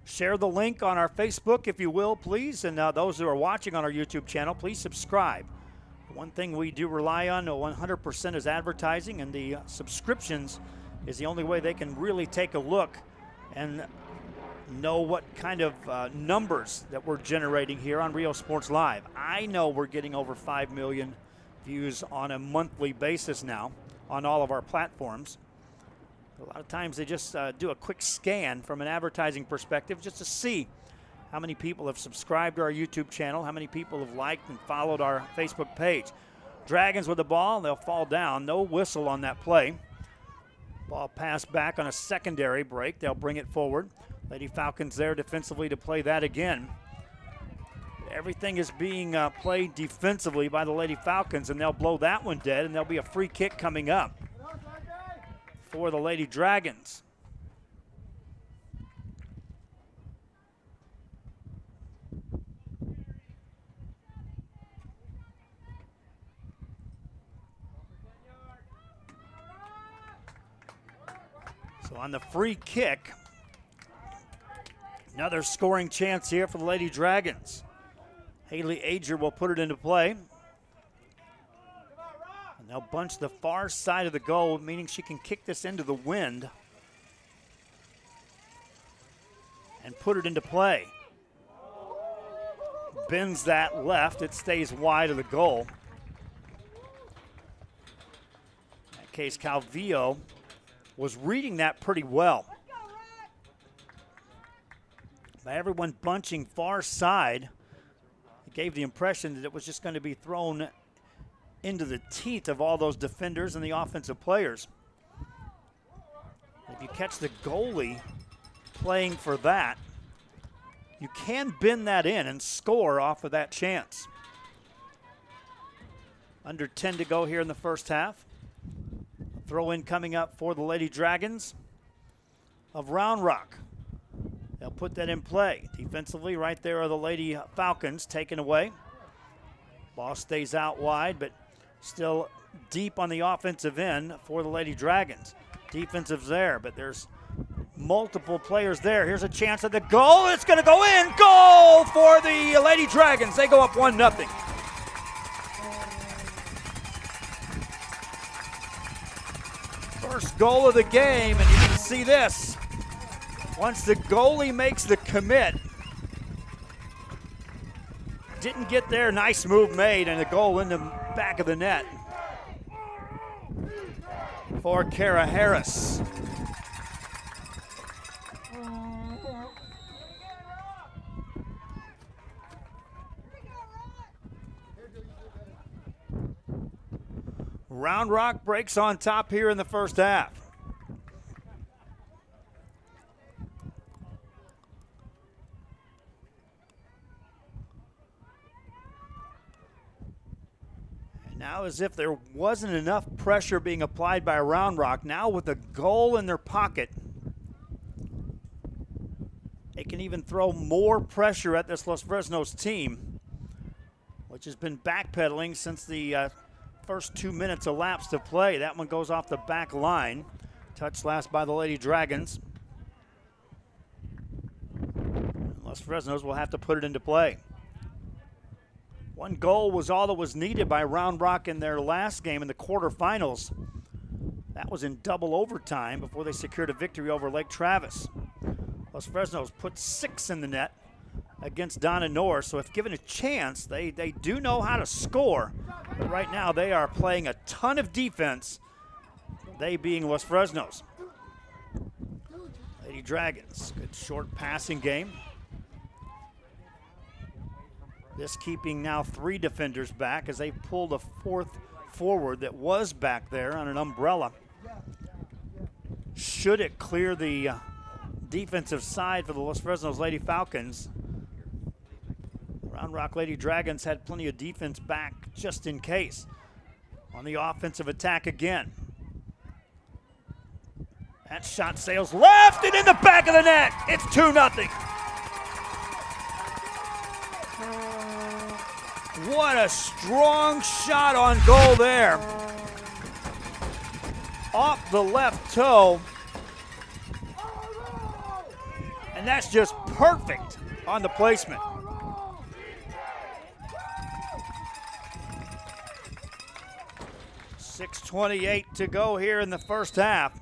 Share the link on our Facebook, if you will, please. And those who are watching on our YouTube channel, please subscribe. One thing we do rely on 100% is advertising, and the subscriptions is the only way they can really take a look and know what kind of numbers that we're generating here on Rio Sports Live. I know we're getting over 5 million views on a monthly basis now on all of our platforms. A lot of times they just do a quick scan from an advertising perspective just to see how many people have subscribed to our YouTube channel, how many people have liked and followed our Facebook page. Dragons with the ball, they'll fall down. No whistle on that play. Ball passed back on a secondary break. They'll bring it forward. Lady Falcons there defensively to play that again. Everything is being played defensively by the Lady Falcons, and they'll blow that one dead, and there'll be a free kick coming up for the Lady Dragons. So on the free kick, another scoring chance here for the Lady Dragons. Haley Ager will put it into play. And they'll bunch the far side of the goal, meaning she can kick this into the wind and put it into play. Bends that left. It stays wide of the goal. In that case, Calvillo was reading that pretty well. By everyone bunching far side, it gave the impression that it was just going to be thrown into the teeth of all those defenders and the offensive players. If you catch the goalie playing for that, you can bend that in and score off of that chance. Under 10 to go here in the first half. Throw in coming up for the Lady Dragons of Round Rock. They'll put that in play. Defensively, right there are the Lady Falcons taken away. Ball stays out wide, but still deep on the offensive end for the Lady Dragons. Defensive's there, but there's multiple players there. Here's a chance at the goal. It's going to go in. Goal for the Lady Dragons. They go up 1-0. First goal of the game, and you can see this. Once the goalie makes the commit, didn't get there, nice move made, and a goal in the back of the net for Kara Harris. Round Rock breaks on top here in the first half. And now, as if there wasn't enough pressure being applied by Round Rock, now with a goal in their pocket, they can even throw more pressure at this Los Fresnos team, which has been backpedaling since the first 2 minutes elapsed of play. That one goes off the back line. Touched last by the Lady Dragons. Los Fresnos will have to put it into play. One goal was all that was needed by Round Rock in their last game in the quarterfinals. That was in double overtime before they secured a victory over Lake Travis. Los Fresnos put 6 in the net against Donna North, so if given a chance, they do know how to score. But right now they are playing a ton of defense, they being Los Fresnos. Lady Dragons, good short passing game. This keeping now 3 defenders back as they pulled a 4th forward that was back there on an umbrella. Should it clear the defensive side for the Los Fresnos Lady Falcons, Round Rock Lady Dragons had plenty of defense back just in case. On the offensive attack again. That shot sails left and in the back of the net. It's 2-0. What a strong shot on goal there. Off the left toe. And that's just perfect on the placement. 6:28 to go here in the first half.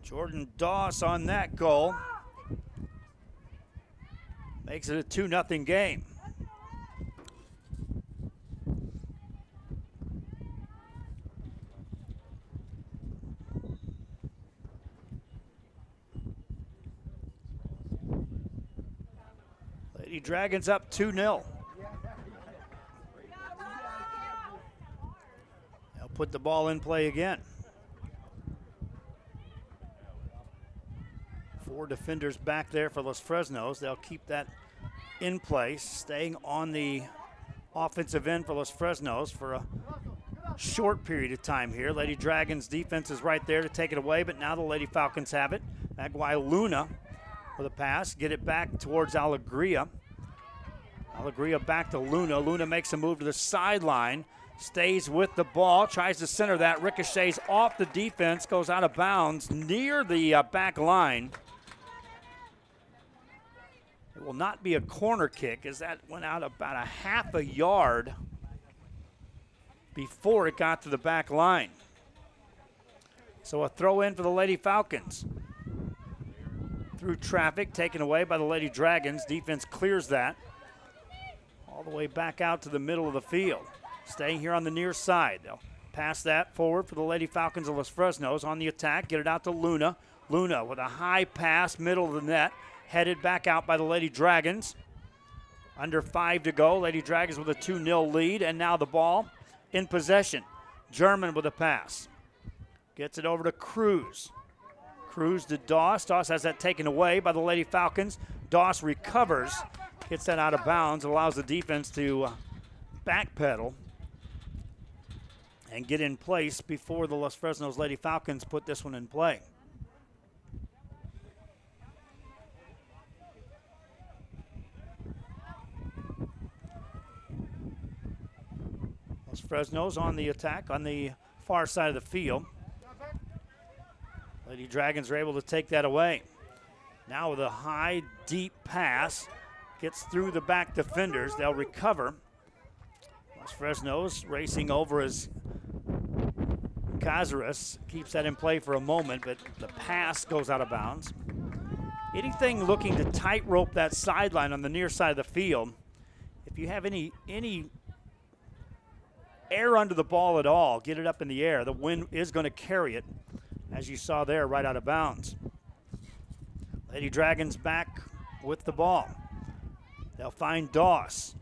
Jordan Doss on that goal. Makes it a 2-0 game. Lady Dragons up 2-0. They'll put the ball in play again. 4 defenders back there for Los Fresnos. They'll keep that in place, staying on the offensive end for Los Fresnos for a short period of time here. Lady Dragons defense is right there to take it away, but now the Lady Falcons have it. Magwai Luna with a pass, get it back towards Alegria. Alegria back to Luna. Luna makes a move to the sideline, stays with the ball, tries to center that, ricochets off the defense, goes out of bounds near the back line. It will not be a corner kick as that went out about a half a yard before it got to the back line. So a throw in for the Lady Falcons. Through traffic, taken away by the Lady Dragons. Defense clears that. All the way back out to the middle of the field. Staying here on the near side. They'll pass that forward for the Lady Falcons of Los Fresnos on the attack. Get it out to Luna. Luna with a high pass, middle of the net. Headed back out by the Lady Dragons. Under 5 to go. Lady Dragons with a 2-0 lead. And now the ball in possession. German with a pass. Gets it over to Cruz. Cruz to Doss. Doss has that taken away by the Lady Falcons. Doss recovers. Gets that out of bounds. Allows the defense to backpedal and get in place before the Los Fresnos Lady Falcons put this one in play. Fresnos on the attack on the far side of the field. Lady Dragons are able to take that away. Now with a high, deep pass, gets through the back defenders. They'll recover. Los Fresnos racing over as Cazares keeps that in play for a moment, but the pass goes out of bounds. Anything looking to tightrope that sideline on the near side of the field, if you have any air under the ball at all, get it up in the air. The wind is going to carry it, as you saw there, right out of bounds. Lady Dragons back with the ball. They'll find Doss.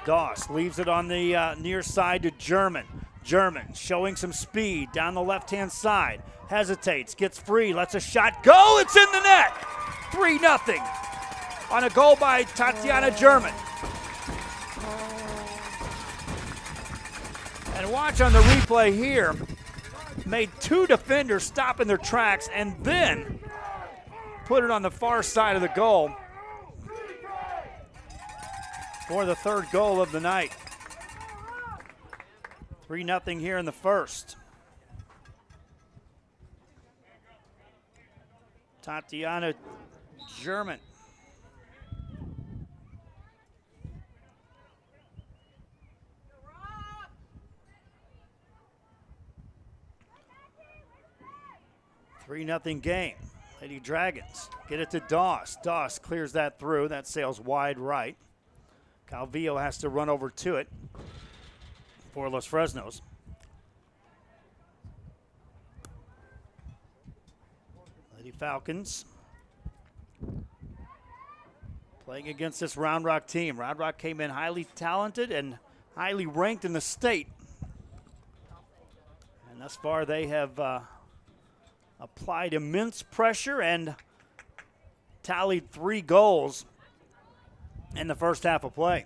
Doss leaves it on the near side to German. German showing some speed down the left-hand side. Hesitates, gets free, lets a shot go. It's in the net. 3-0 on a goal by Tatiana German. And watch on the replay here. Made two defenders stop in their tracks and then put it on the far side of the goal for the third goal of the night. 3-0 here in the first. Tatiana German. $3-0 game. Lady Dragons get it to Doss. Doss clears that through. That sails wide right. Calvillo has to run over to it for Los Fresnos. Lady Falcons playing against this Round Rock team. Round Rock came in highly talented and highly ranked in the state. And thus far they have applied immense pressure and tallied 3 goals in the first half of play.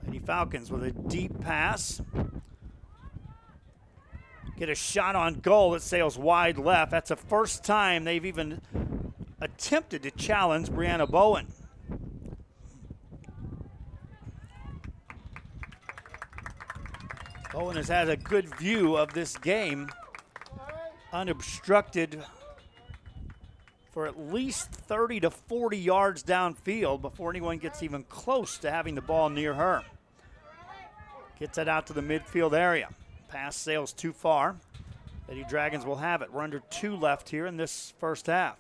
Lady Falcons with a deep pass. Get a shot on goal that sails wide left. That's the first time they've even attempted to challenge Brianna Bowen. Bowen has had a good view of this game, unobstructed for at least 30 to 40 yards downfield before anyone gets even close to having the ball near her. Gets it out to the midfield area. Pass sails too far. Lady Dragons will have it. We're under 2 left here in this first half.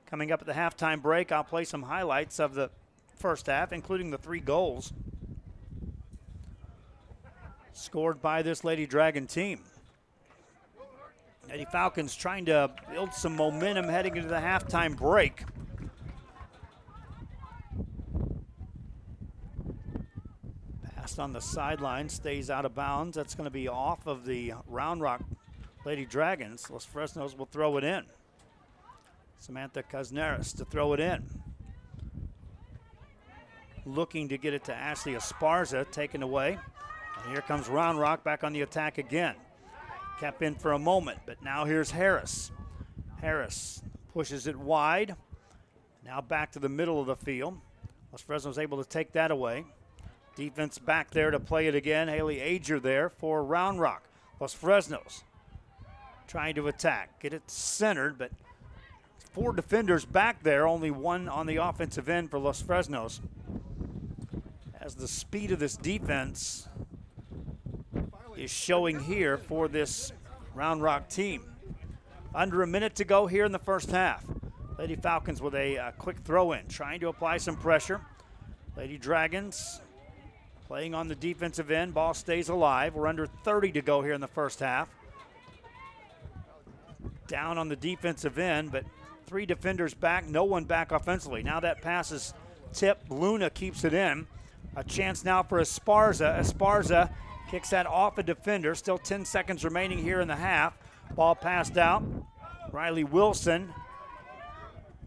Coming up at the halftime break, I'll play some highlights of the first half, including the 3 goals scored by this Lady Dragon team. Lady Falcons trying to build some momentum heading into the halftime break. Passed on the sideline, stays out of bounds. That's going to be off of the Round Rock Lady Dragons. Los Fresnos will throw it in. Samantha Casneras to throw it in. Looking to get it to Ashley Esparza, taken away. And here comes Round Rock back on the attack again. Kept in for a moment, but now here's Harris. Harris pushes it wide. Now back to the middle of the field. Los Fresnos able to take that away. Defense back there to play it again. Haley Ager there for Round Rock. Los Fresnos trying to attack. Get it centered, but 4 defenders back there, only 1 on the offensive end for Los Fresnos. As the speed of this defense is showing here for this Round Rock team. Under a minute to go here in the first half. Lady Falcons with a quick throw in, trying to apply some pressure. Lady Dragons playing on the defensive end. Ball stays alive. We're under 30 to go here in the first half. Down on the defensive end, but 3 defenders back, no one back offensively. Now that pass is tipped. Luna keeps it in. A chance now for Esparza. Esparza kicks that off a defender. Still 10 seconds remaining here in the half. Ball passed out. Riley Wilson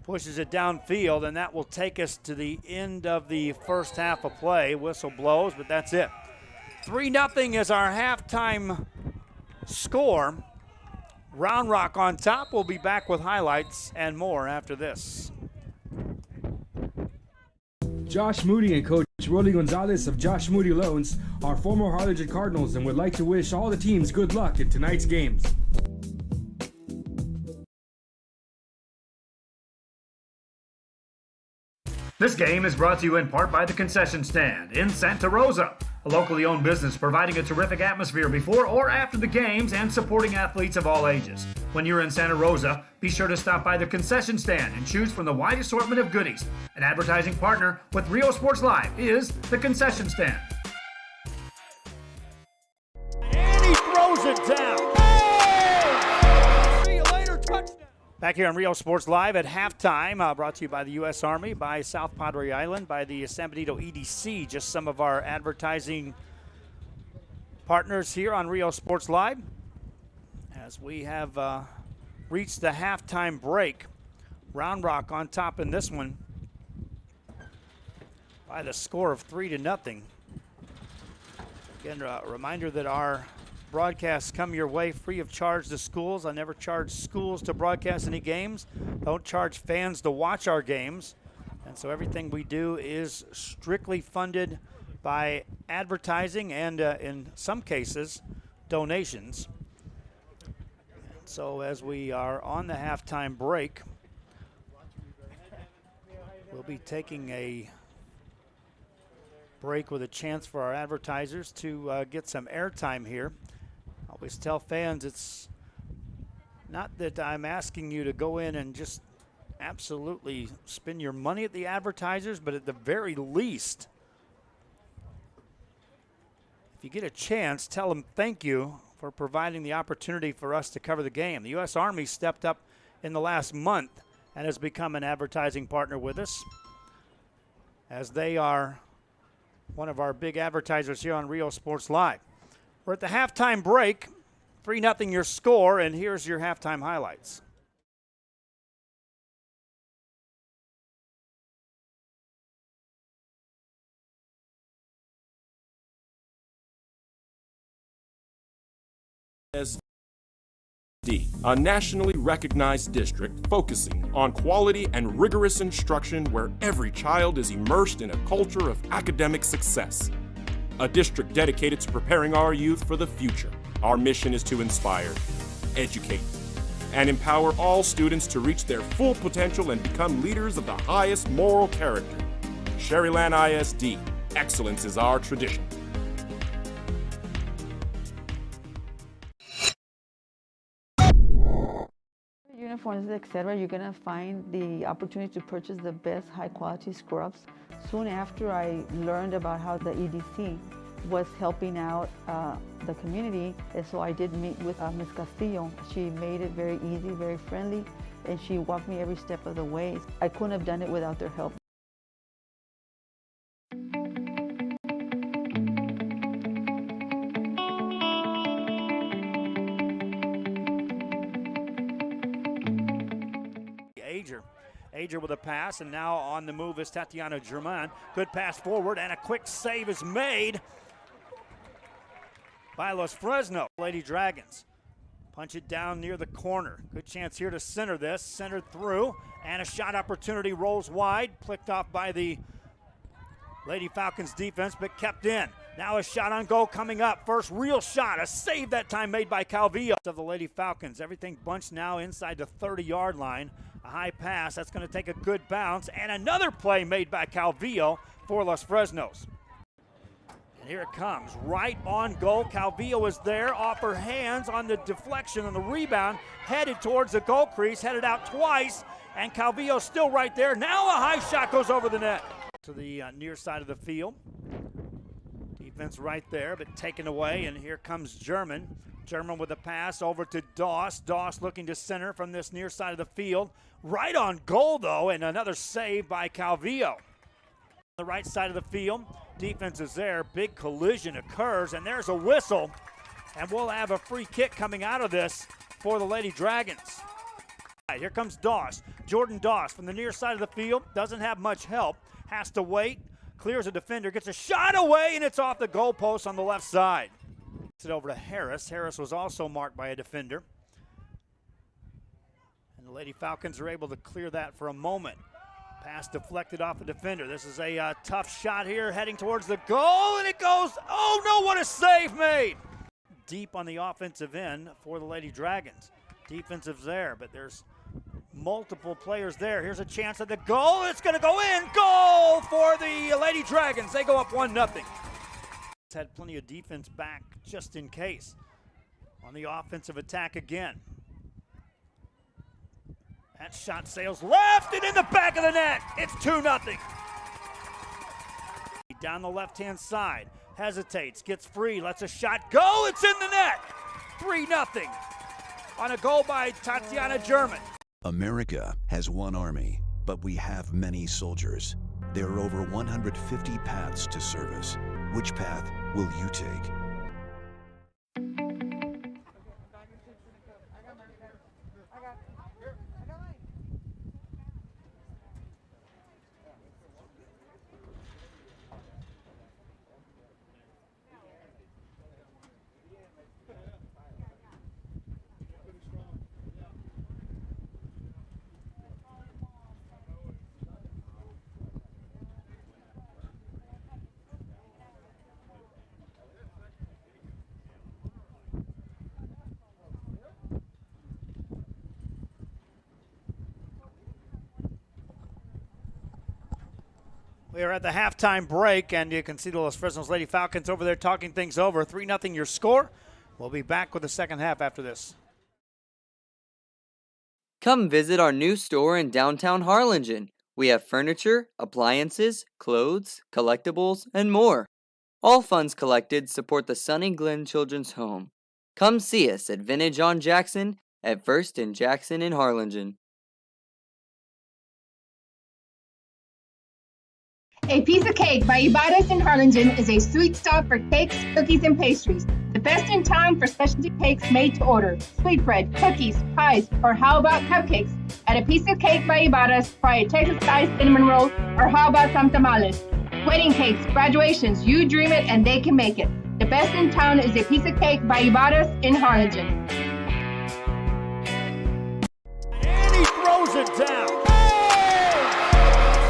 pushes it downfield, and that will take us to the end of the first half of play. Whistle blows, but that's it. 3-0 is our halftime score. Round Rock on top. We'll be back with highlights and more after this. Josh Moody and Coach Coach Rolly Gonzalez of Josh Moody Loans are former Harlingen Cardinals and would like to wish all the teams good luck in tonight's games. This game is brought to you in part by the Concession Stand in Santa Rosa, a locally owned business providing a terrific atmosphere before or after the games and supporting athletes of all ages. When you're in Santa Rosa, be sure to stop by the Concession Stand and choose from the wide assortment of goodies. An advertising partner with Rio Sports Live is the Concession Stand. And he throws it down. Hey! See you later, touchdown. Back here on Rio Sports Live at halftime, brought to you by the U.S. Army, by South Padre Island, by the San Benito EDC, just some of our advertising partners here on Rio Sports Live. As we have reached the halftime break, Round Rock on top in this one by the score of 3-0. Again, a reminder that our broadcasts come your way free of charge to schools. I never charge schools to broadcast any games. Don't charge fans to watch our games. And so everything we do is strictly funded by advertising and, in some cases, donations. So as we are on the halftime break, we'll be taking a break with a chance for our advertisers to get some airtime here. I always tell fans it's not that I'm asking you to go in and just absolutely spend your money at the advertisers, but at the very least, if you get a chance, tell them thank you for providing the opportunity for us to cover the game. The U.S. Army stepped up in the last month and has become an advertising partner with us, as they are one of our big advertisers here on Rio Sports Live. We're at the halftime break, 3-0 your score, and here's your halftime highlights. A nationally recognized district focusing on quality and rigorous instruction where every child is immersed in a culture of academic success. A district dedicated to preparing our youth for the future. Our mission is to inspire, educate, and empower all students to reach their full potential and become leaders of the highest moral character. Sherryland ISD, excellence is our tradition. Uniforms, etc., you're going to find the opportunity to purchase the best high-quality scrubs. Soon after I learned about how the EDC was helping out the community, and so I did meet with Ms. Castillo. She made it very easy, very friendly, and she walked me every step of the way. I couldn't have done it without their help. Ager with a pass, and now on the move is Tatiana Germain. Good pass forward, and a quick save is made by Los Fresnos. Lady Dragons punch it down near the corner. Good chance here to center this. Centered through, and a shot opportunity rolls wide. Flicked off by the Lady Falcons defense, but kept in. Now a shot on goal coming up. First real shot, a save that time made by Calvillo of the Lady Falcons. Everything bunched now inside the 30-yard line. A high pass, that's going to take a good bounce, and another play made by Calvillo for Los Fresnos. And here it comes, right on goal. Calvillo is there, off her hands on the deflection on the rebound, headed towards the goal crease, headed out twice, and Calvillo still right there. Now a high shot goes over the net to the near side of the field. Defense right there, but taken away, and here comes German. German with a pass over to Doss. Doss looking to center from this near side of the field. Right on goal, though, and another save by Calvillo. The right side of the field, defense is there. Big collision occurs, and there's a whistle. And we'll have a free kick coming out of this for the Lady Dragons. Right, here comes Doss. Jordan Doss from the near side of the field. Doesn't have much help. Has to wait. Clears a defender. Gets a shot away, and it's off the goalpost on the left side. It over to Harris. Harris was also marked by a defender. And the Lady Falcons are able to clear that for a moment. Pass deflected off the defender. This is a tough shot here heading towards the goal, and it goes, oh no, what a save made! Deep on the offensive end for the Lady Dragons. Defensive's there, but there's multiple players there. Here's a chance at the goal. It's going to go in. Goal for the Lady Dragons. They go up 1-0. It's had plenty of defense back just in case. On the offensive attack again. That shot sails left and in the back of the net. It's 2-0. Down the left-hand side. Hesitates, gets free, lets a shot go. It's in the net. 3-0 on a goal by Tatiana German. America has one army, but we have many soldiers. There are over 150 paths to service. Which path will you take? We are at the halftime break, and you can see the Los Fresnos Lady Falcons over there talking things over. 3-0 your score. We'll be back with the second half after this. Come visit our new store in downtown Harlingen. We have furniture, appliances, clothes, collectibles, and more. All funds collected support the Sunny Glen Children's Home. Come see us at Vintage on Jackson at First and Jackson in Harlingen. A Piece of Cake by Ibarras in Harlingen is a sweet stop for cakes, cookies, and pastries. The best in town for specialty cakes made to order. Sweetbread, cookies, pies, or how about cupcakes? At A Piece of Cake by Ibarras, try a Texas-style cinnamon roll, or how about some tamales? Wedding cakes, graduations, you dream it and they can make it. The best in town is A Piece of Cake by Ibarras in Harlingen. And he throws it down.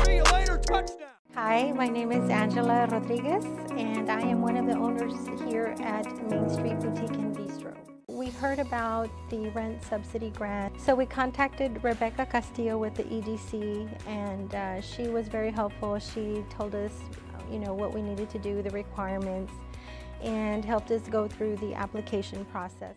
See you later, touchdown. Hi, my name is Angela Rodriguez, and I am one of the owners here at Main Street Boutique and Bistro. We heard about the rent subsidy grant, so we contacted Rebecca Castillo with the EDC, and she was very helpful. She told us, what we needed to do, the requirements, and helped us go through the application process.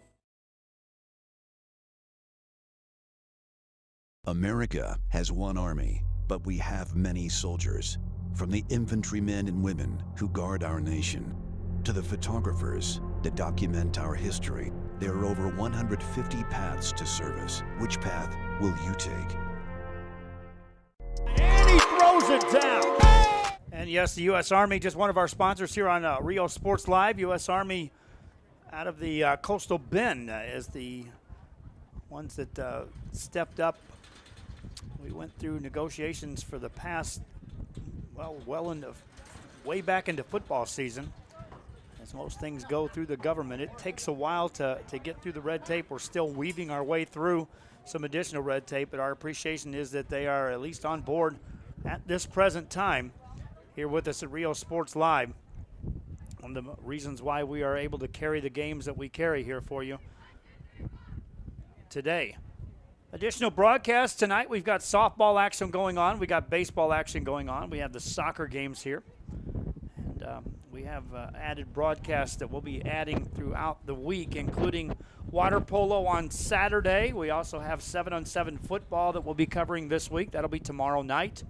America has one army, but we have many soldiers. From the infantrymen and women who guard our nation, to the photographers that document our history, there are over 150 paths to service. Which path will you take? And he throws it down. And yes, the U.S. Army, just one of our sponsors here on Rio Sports Live. U.S. Army out of the Coastal Bend is the ones that stepped up. We went through negotiations for the past way back into football season. As most things go through the government, it takes a while to get through the red tape. We're still weaving our way through some additional red tape, but our appreciation is that they are at least on board at this present time here with us at Rio Sports Live. One of the reasons why we are able to carry the games that we carry here for you today. Additional broadcasts tonight. We've got softball action going on. We got baseball action going on. We have the soccer games here. And we have added broadcasts that we'll be adding throughout the week, including water polo on Saturday. We also have 7-on-7 football that we'll be covering this week. That'll be tomorrow night.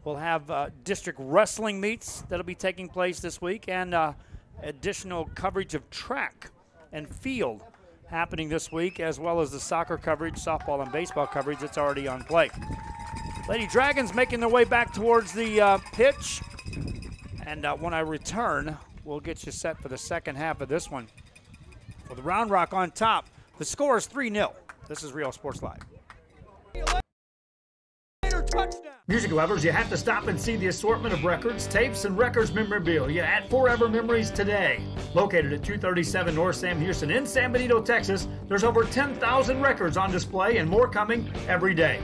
We'll have district wrestling meets that'll be taking place this week, and additional coverage of track and field happening this week, as well as the soccer coverage, softball and baseball coverage that's already on play. Lady Dragons making their way back towards the pitch. And when I return, we'll get you set for the second half of this one. For the Round Rock on top, the score is 3-0. This is Rio Sports Live. Music lovers, you have to stop and see the assortment of records, tapes, and records memorabilia at Forever Memories today. Located at 237 North Sam Houston in San Benito, Texas, there's over 10,000 records on display and more coming every day.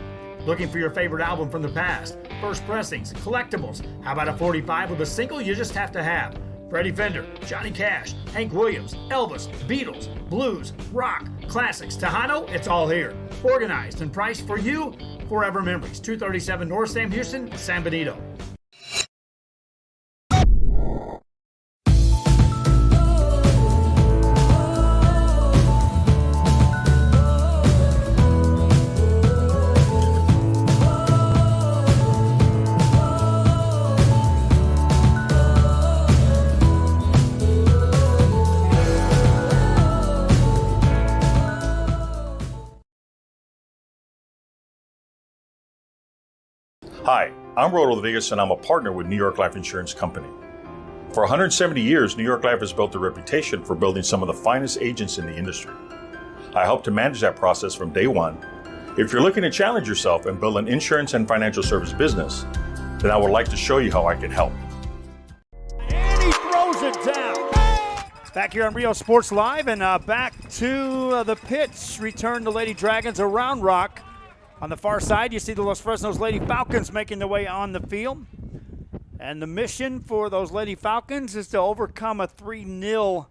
Looking for your favorite album from the past? First pressings, collectibles. How about a 45 with a single you just have to have? Freddie Fender, Johnny Cash, Hank Williams, Elvis, Beatles, blues, rock, classics, Tejano, it's all here. Organized and priced for you. Forever Memories, 237 North Sam Houston, San Benito. Hi, I'm Rodo Rodriguez and I'm a partner with New York Life Insurance Company. For 170 years, New York Life has built a reputation for building some of the finest agents in the industry. I help to manage that process from day one. If you're looking to challenge yourself and build an insurance and financial service business, then I would like to show you how I can help. And he throws it down. Back here on Rio Sports Live and back to the pitch. Return to Lady Dragons around Rock. On the far side, you see the Los Fresnos Lady Falcons making their way on the field. And the mission for those Lady Falcons is to overcome a 3-0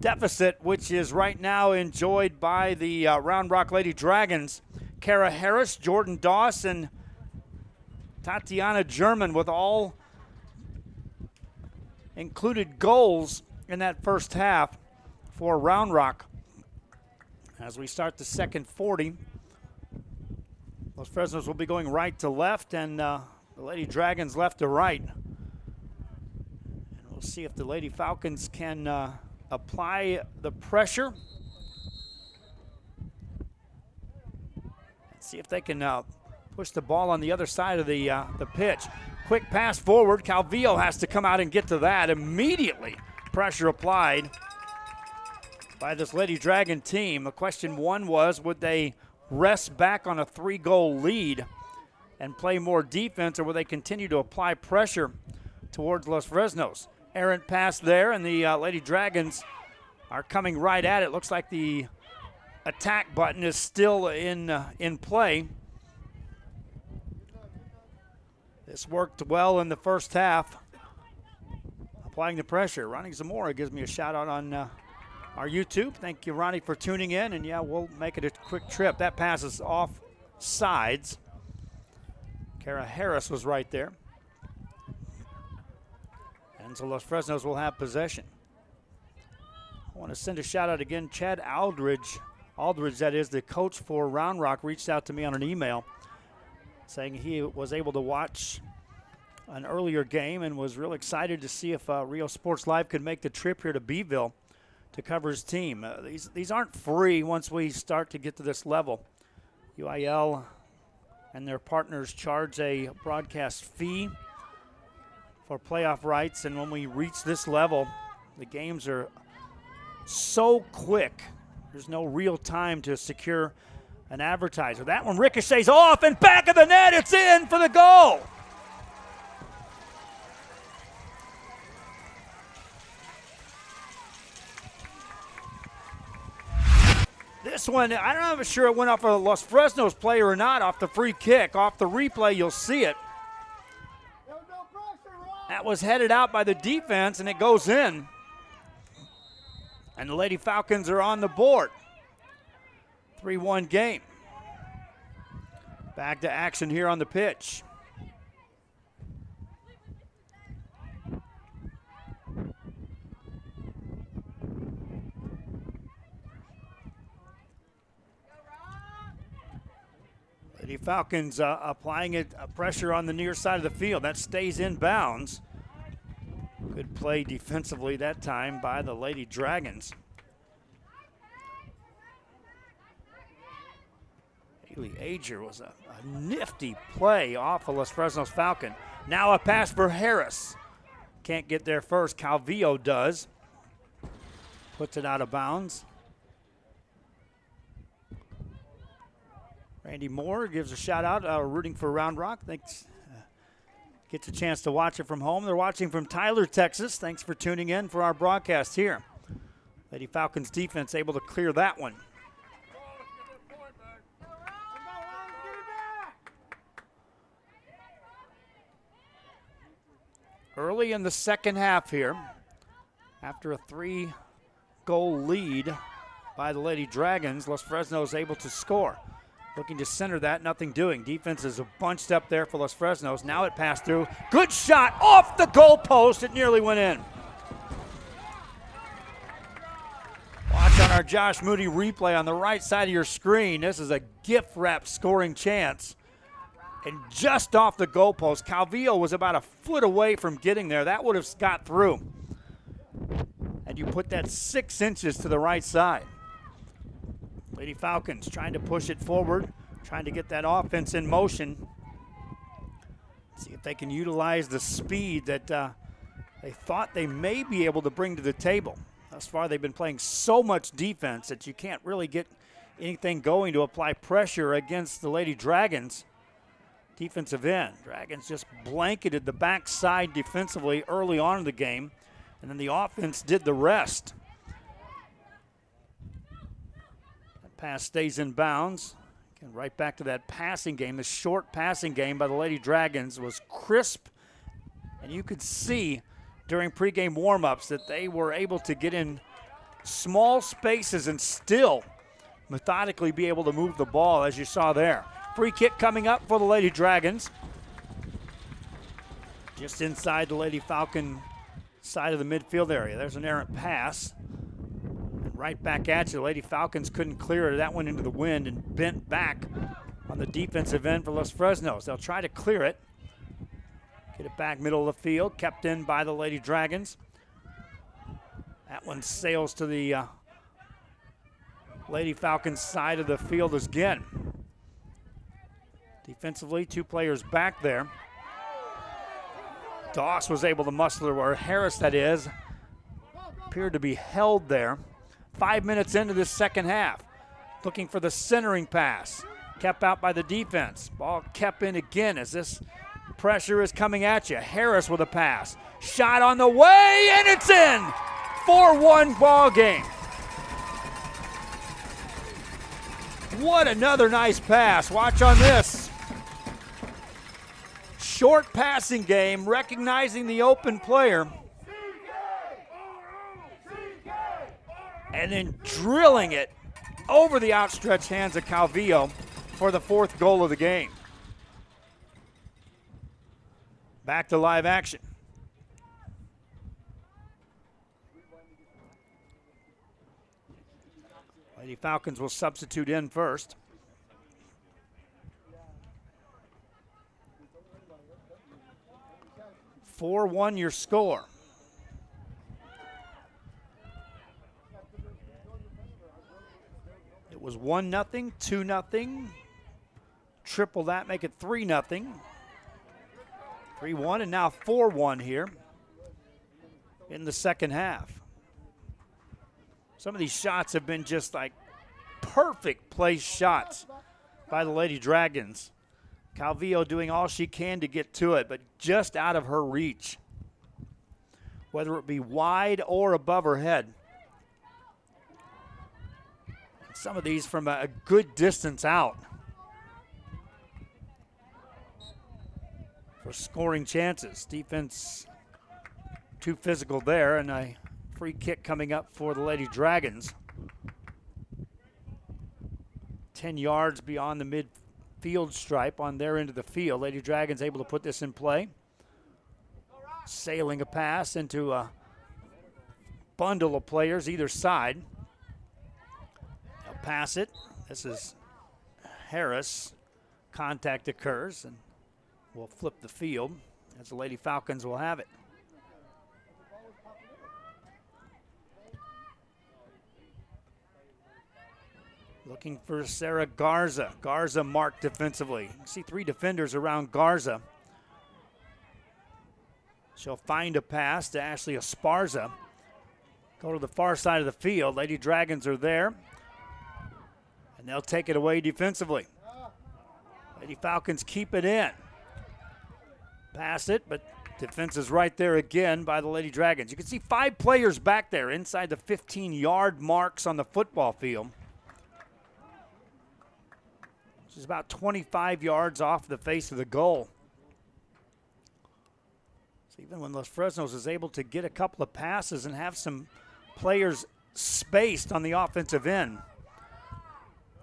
deficit, which is right now enjoyed by the Round Rock Lady Dragons. Kara Harris, Jordan Doss, and Tatiana German with all included goals in that first half for Round Rock. As we start the second 40, Los Fresnos will be going right to left and the Lady Dragons left to right. And we'll see if the Lady Falcons can apply the pressure. See if they can push the ball on the other side of the pitch. Quick pass forward. Calvillo has to come out and get to that immediately. Pressure applied by this Lady Dragon team. The question one was, would they rest back on a 3-goal lead and play more defense, or will they continue to apply pressure towards Los Fresnos? Errant pass there, and the Lady Dragons are coming right at it. Looks like the attack button is still in play. This worked well in the first half, applying the pressure. Ronnie Zamora gives me a shout out on our YouTube. Thank you, Ronnie, for tuning in. And yeah, we'll make it a quick trip. That pass is off sides. Kara Harris was right there. And so Los Fresnos will have possession. I want to send a shout out again. Chad Aldridge, that is the coach for Round Rock, reached out to me on an email saying he was able to watch an earlier game and was real excited to see if Rio Sports Live could make the trip here to Beeville to cover his team. These aren't free once we start to get to this level. UIL and their partners charge a broadcast fee for playoff rights, and when we reach this level, the games are so quick. There's no real time to secure an advertiser. That one ricochets off and back of the net. It's in for the goal. This one, I'm not sure it went off a Los Fresnos player or not, off the free kick. Off the replay, you'll see it. That was headed out by the defense, and it goes in. And the Lady Falcons are on the board. 3-1 game. Back to action here on the pitch. Lady Falcons applying pressure on the near side of the field. That stays in bounds. Good play defensively that time by the Lady Dragons. Haley Ager was a nifty play off of Los Fresnos Falcon. Now a pass for Harris. Can't get there first. Calvillo does. Puts it out of bounds. Randy Moore gives a shout out, rooting for Round Rock. Thanks. Gets a chance to watch it from home. They're watching from Tyler, Texas. Thanks for tuning in for our broadcast here. Lady Falcons defense able to clear that one. early in the second half here, after a 3-goal lead by the Lady Dragons, Los Fresnos able to score. Looking to center that, nothing doing. Defense is bunched up there for Los Fresnos. Now it passed through. Good shot off the goal post. It nearly went in. Watch on our Josh Moody replay on the right side of your screen. This is a gift wrap scoring chance. And just off the goalpost, Calvillo was about a foot away from getting there. That would have got through. And you put that 6 inches to the right side. Lady Falcons trying to push it forward, trying to get that offense in motion. See if they can utilize the speed that they thought they may be able to bring to the table. Thus far, they've been playing so much defense that you can't really get anything going to apply pressure against the Lady Dragons. Defensive end. Dragons just blanketed the backside defensively early on in the game, and then the offense did the rest. That pass stays in bounds. Again, right back to that passing game. The short passing game by the Lady Dragons was crisp, and you could see during pregame warm-ups that they were able to get in small spaces and still methodically be able to move the ball, as you saw there. Free kick coming up for the Lady Dragons. Just inside the Lady Falcon side of the midfield area. There's an errant pass. And right back at you. The Lady Falcons couldn't clear it. That went into the wind and bent back on the defensive end for Los Fresnos. They'll try to clear it. Get it back middle of the field. Kept in by the Lady Dragons. That one sails to the Lady Falcons side of the field again. Defensively, 2 players back there. Doss was able to muscle her, or Harris that is, appeared to be held there. 5 minutes into this second half. Looking for the centering pass. Kept out by the defense. Ball kept in again as this pressure is coming at you. Harris with a pass. Shot on the way, and it's in! 4-1 ball game. What another nice pass. Watch on this. Short passing game, recognizing the open player, and then drilling it over the outstretched hands of Calvillo for the 4th goal of the game. Back to live action. Lady Falcons will substitute in first. 4-1 your score. It was 1-0, 2-0. Triple that, make it 3-0. 3-1, and now 4-1 here in the second half. Some of these shots have been just like perfect place shots by the Lady Dragons. Calvillo doing all she can to get to it, but just out of her reach, whether it be wide or above her head. Some of these from a good distance out for scoring chances. Defense too physical there, and a free kick coming up for the Lady Dragons. 10 yards beyond the midfield stripe on their end of the field. Lady Dragons able to put this in play. Sailing a pass into a bundle of players either side. They'll pass it. This is Harris. Contact occurs, and we'll flip the field as the Lady Falcons will have it. Looking for Sarah Garza. Garza marked defensively. You see 3 defenders around Garza. She'll find a pass to Ashley Esparza. Go to the far side of the field. Lady Dragons are there, and they'll take it away defensively. Lady Falcons keep it in. Pass it, but defense is right there again by the Lady Dragons. You can see 5 players back there inside the 15-yard marks on the football field. Which is about 25 yards off the face of the goal. So even when Los Fresnos is able to get a couple of passes and have some players spaced on the offensive end,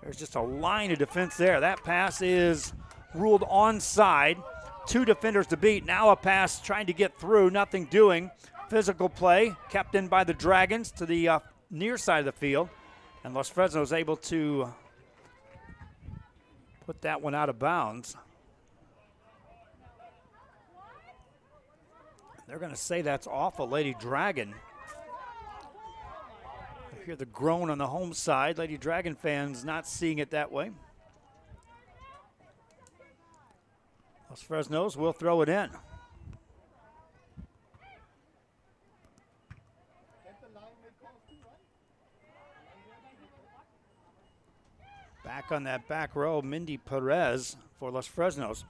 there's just a line of defense there. That pass is ruled onside. 2 defenders to beat. Now a pass trying to get through, nothing doing. Physical play kept in by the Dragons to the near side of the field. And Los Fresnos able to put that one out of bounds. They're going to say that's off a Lady Dragon. I hear the groan on the home side. Lady Dragon fans not seeing it that way. Los Fresnos will throw it in. Back on that back row, Mindy Perez for Los Fresnos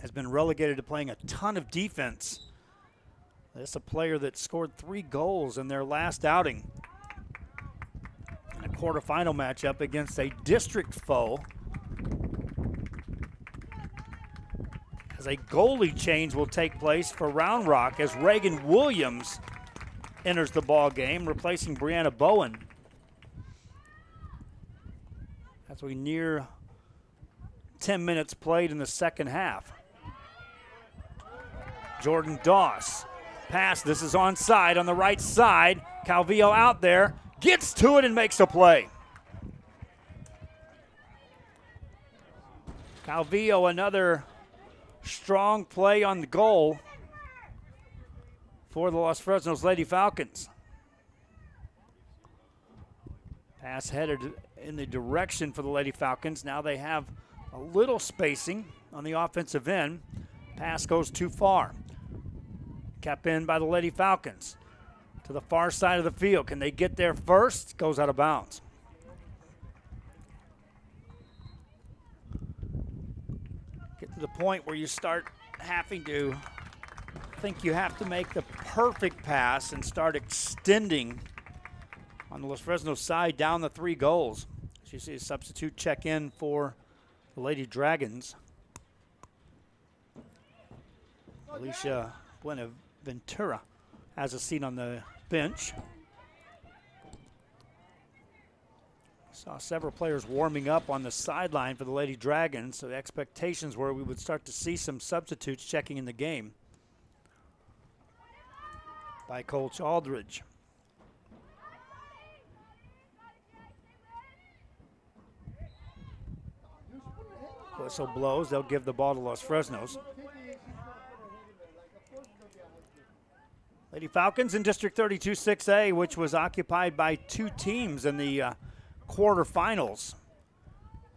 has been relegated to playing a ton of defense. This is a player that scored 3 goals in their last outing in a quarterfinal matchup against a district foe. As a goalie change will take place for Round Rock as Reagan Williams enters the ball game, replacing Brianna Bowen. As we near 10 minutes played in the second half. Jordan Doss, pass, this is onside on the right side. Calvillo out there, gets to it and makes a play. Calvillo, another strong play on the goal for the Los Fresnos Lady Falcons. Pass headed in the direction for the Lady Falcons. Now they have a little spacing on the offensive end. Pass goes too far. Kept in by the Lady Falcons to the far side of the field. Can they get there first? Goes out of bounds. Get to the point where you start having to think you have to make the perfect pass and start extending on the Los Fresnos side down the 3 goals. As you see a substitute check in for the Lady Dragons. Alicia Buenaventura has a seat on the bench. Saw several players warming up on the sideline for the Lady Dragons, so the expectations were we would start to see some substitutes checking in the game by Coach Aldridge. Whistle blows, they'll give the ball to Los Fresnos. Lady Falcons in District 32 6A, which was occupied by 2 teams in the quarterfinals.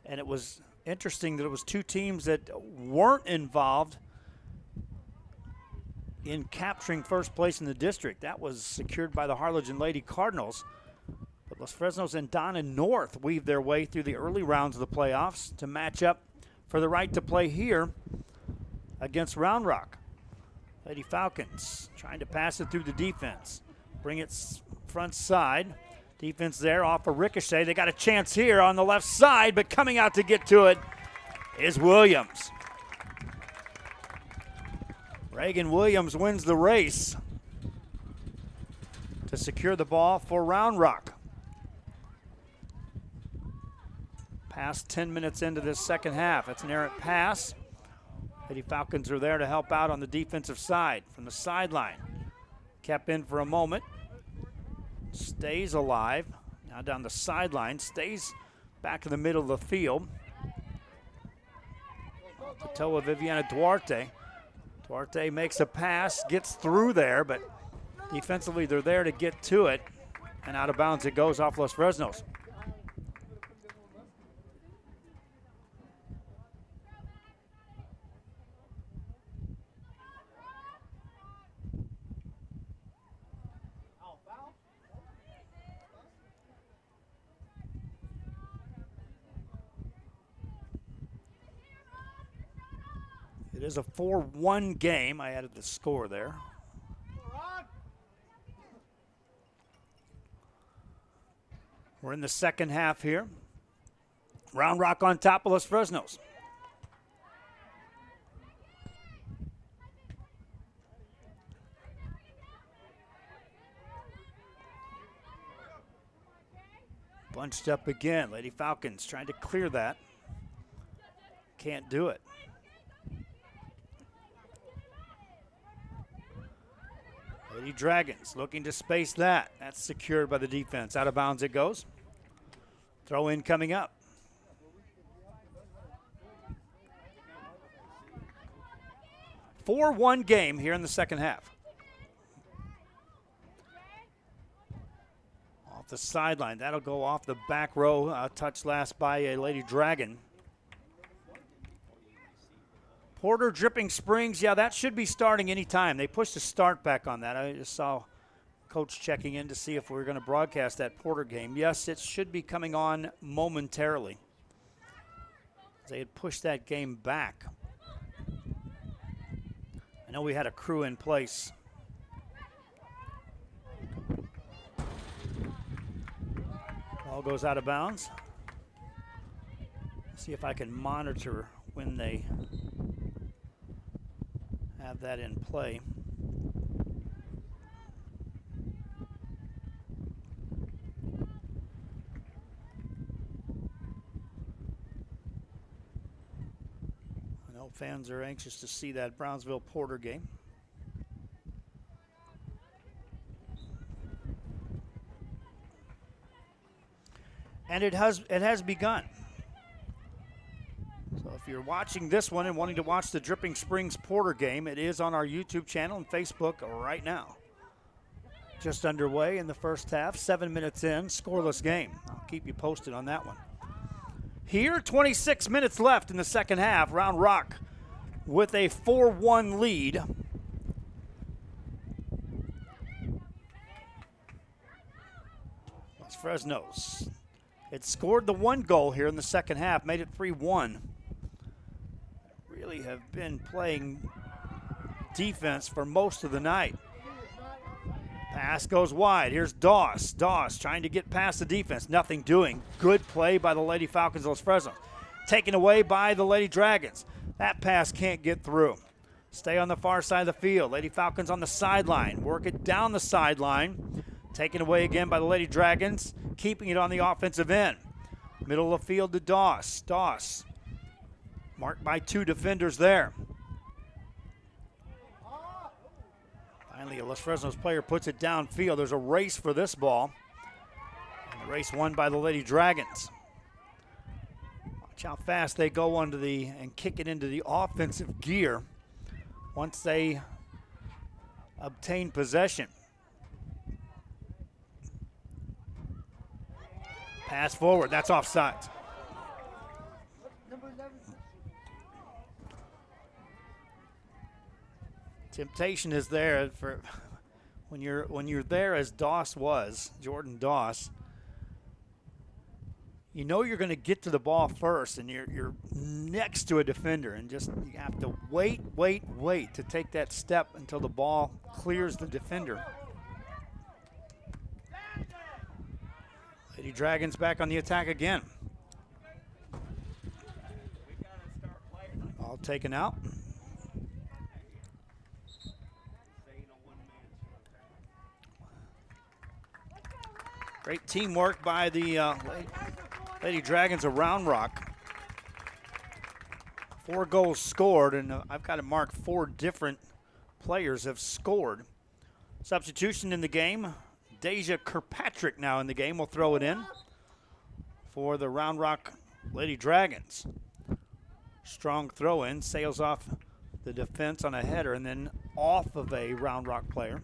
And it was interesting that it was 2 teams that weren't involved in capturing first place in the district. That was secured by the Harlingen Lady Cardinals. But Los Fresnos and Donna North weaved their way through the early rounds of the playoffs to match up for the right to play here against Round Rock. Lady Falcons trying to pass it through the defense. Bring it front side. Defense there off a ricochet. They got a chance here on the left side, but coming out to get to it is Williams. Reagan Williams wins the race to secure the ball for Round Rock. Past 10 minutes into this second half. It's an errant pass. Lady Falcons are there to help out on the defensive side from the sideline. Kept in for a moment. Stays alive. Now down the sideline. Stays back in the middle of the field. The toe of Viviana Duarte. Duarte makes a pass, gets through there, but defensively they're there to get to it. And out of bounds it goes off Los Fresnos. It is a 4-1 game. I added the score there. We're in the second half here. Round Rock on top of Los Fresnos. Bunched up again. Lady Falcons trying to clear that. Can't do it. Lady Dragons looking to space that. That's secured by the defense. Out of bounds it goes. Throw in coming up. A 4-1 game here in the second half. Off the sideline. That'll go off the back row. Touch last by a Lady Dragon. Porter Dripping Springs, yeah, that should be starting anytime. They pushed the start back on that. I just saw Coach checking in to see if we were going to broadcast that Porter game. Yes, it should be coming on momentarily. They had pushed that game back. I know we had a crew in place. Ball goes out of bounds. See if I can monitor when they have that in play. I know fans are anxious to see that Brownsville-Porter game. And it has begun. So if you're watching this one and wanting to watch the Dripping Springs Porter game, it is on our YouTube channel and Facebook right now. Just underway in the first half, 7 minutes in, scoreless game. I'll keep you posted on that one. Here, 26 minutes left in the second half. Round Rock with a 4-1 lead. It's Fresnos. It scored the one goal here in the second half, made it 3-1. Really have been playing defense for most of the night. Pass goes wide. Here's Doss. Doss trying to get past the defense. Nothing doing. Good play by the Lady Falcons of Los Fresnos. Taken away by the Lady Dragons. That pass can't get through. Stay on the far side of the field. Lady Falcons on the sideline. Work it down the sideline. Taken away again by the Lady Dragons. Keeping it on the offensive end. Middle of the field to Doss. Doss marked by two defenders there. Finally, a Los Fresnos player puts it downfield. There's a race for this ball. And the race won by the Lady Dragons. Watch how fast they go onto and kick it into the offensive gear once they obtain possession. Pass forward, that's offside. Temptation is there for when you're there as Doss was, Jordan Doss. You know you're going to get to the ball first, and you're next to a defender, and just you have to wait to take that step until the ball clears the defender. Lady Dragons back on the attack again. Ball taken out. Great teamwork by the Lady Dragons of Round Rock. 4 goals scored, and I've got it marked 4 different players have scored. Substitution in the game. Deja Kirkpatrick now in the game. Will throw it in for the Round Rock Lady Dragons. Strong throw in, sails off the defense on a header and then off of a Round Rock player.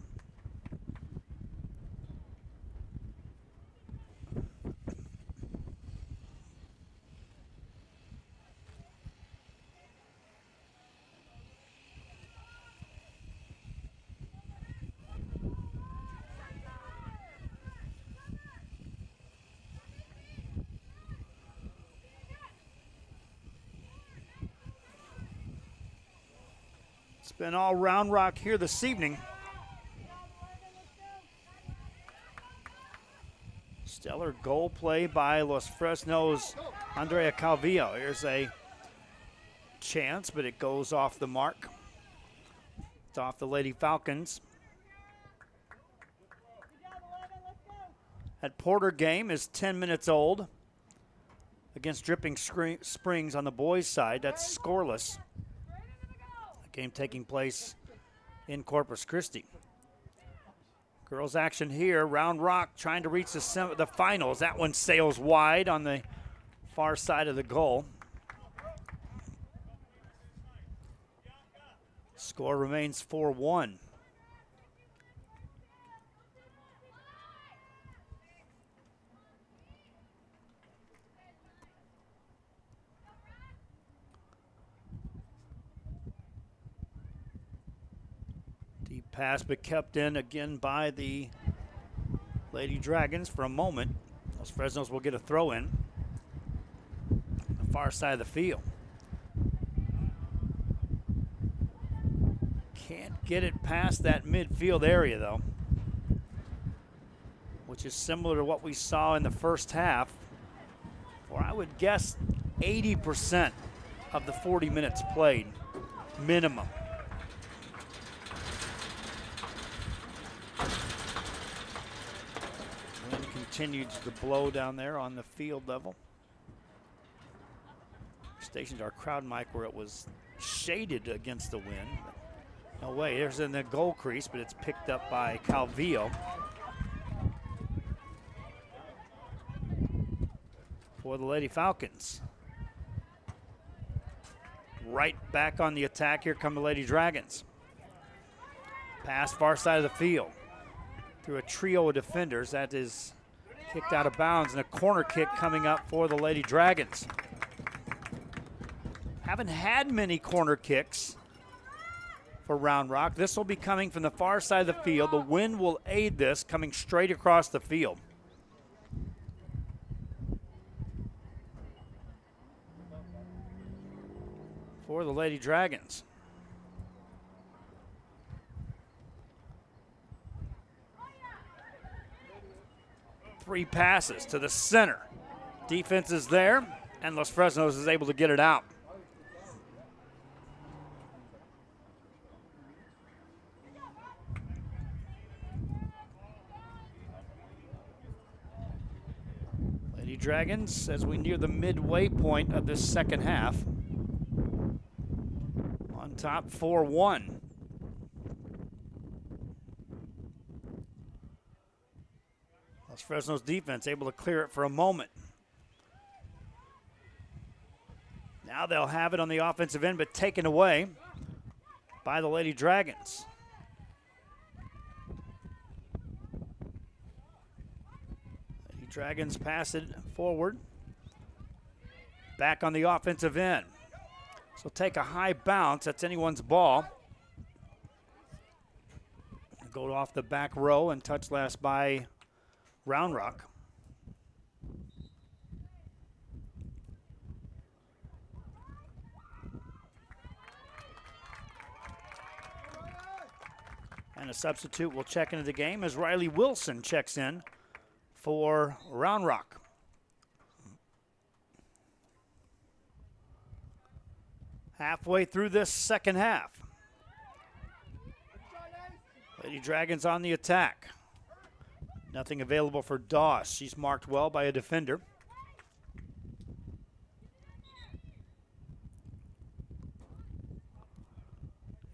It's been all Round Rock here this evening. Stellar goal play by Los Fresnos' Andrea Calvillo. Here's a chance, but it goes off the mark. It's off the Lady Falcons. That Porter game is 10 minutes old against Dripping Springs on the boys' side. That's scoreless. A game taking place in Corpus Christi. Girls action here. Round Rock trying to reach the finals. That one sails wide on the far side of the goal. Score remains 4-1. Deep pass, but kept in again by the Lady Dragons for a moment. Los Fresnos will get a throw in. The far side of the field. Can't get it past that midfield area though, which is similar to what we saw in the first half, or I would guess 80% of the 40 minutes played, minimum. Wind continues to blow down there on the field level. Stationed our crowd mic where it was shaded against the wind. No way, there's in the goal crease, but it's picked up by Calvillo. For the Lady Falcons. Right back on the attack, here come the Lady Dragons. Pass far side of the field. Through a trio of defenders, that is kicked out of bounds, and a corner kick coming up for the Lady Dragons. Haven't had many corner kicks for Round Rock. This will be coming from the far side of the field. The wind will aid this, coming straight across the field. For the Lady Dragons. Three passes to the center. Defense is there, and Los Fresnos is able to get it out. Lady Dragons, as we near the midway point of this second half, on top 4-1. Los Fresnos defense able to clear it for a moment. Now they'll have it on the offensive end, but taken away by the Lady Dragons. Lady Dragons pass it forward. Back on the offensive end. So take a high bounce. That's anyone's ball. Go off the back row and touch last by Round Rock. And a substitute will check into the game as Riley Wilson checks in for Round Rock. Halfway through this second half. Lady Dragons on the attack. Nothing available for Doss. She's marked well by a defender.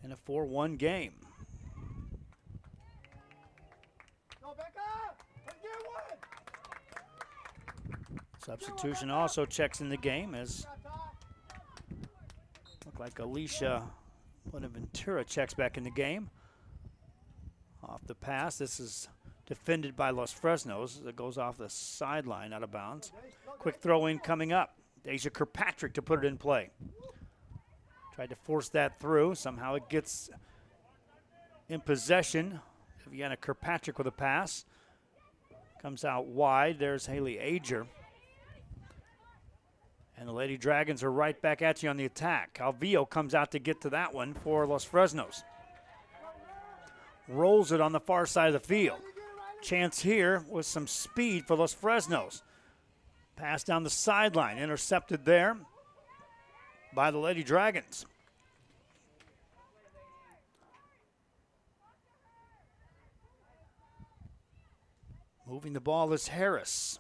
In a 4-1 game. Substitution also checks in the game as look like Alicia Buenaventura checks back in the game. Off the pass, this is defended by Los Fresnos. It goes off the sideline out of bounds. Quick throw in coming up. Deja Kirkpatrick to put it in play. Tried to force that through. Somehow it gets in possession. Vienna Kirkpatrick with a pass. Comes out wide. There's Haley Ager. And the Lady Dragons are right back at you on the attack. Calvillo comes out to get to that one for Los Fresnos. Rolls it on the far side of the field. Chance here with some speed for Los Fresnos. Pass down the sideline, intercepted there by the Lady Dragons. Moving the ball is Harris.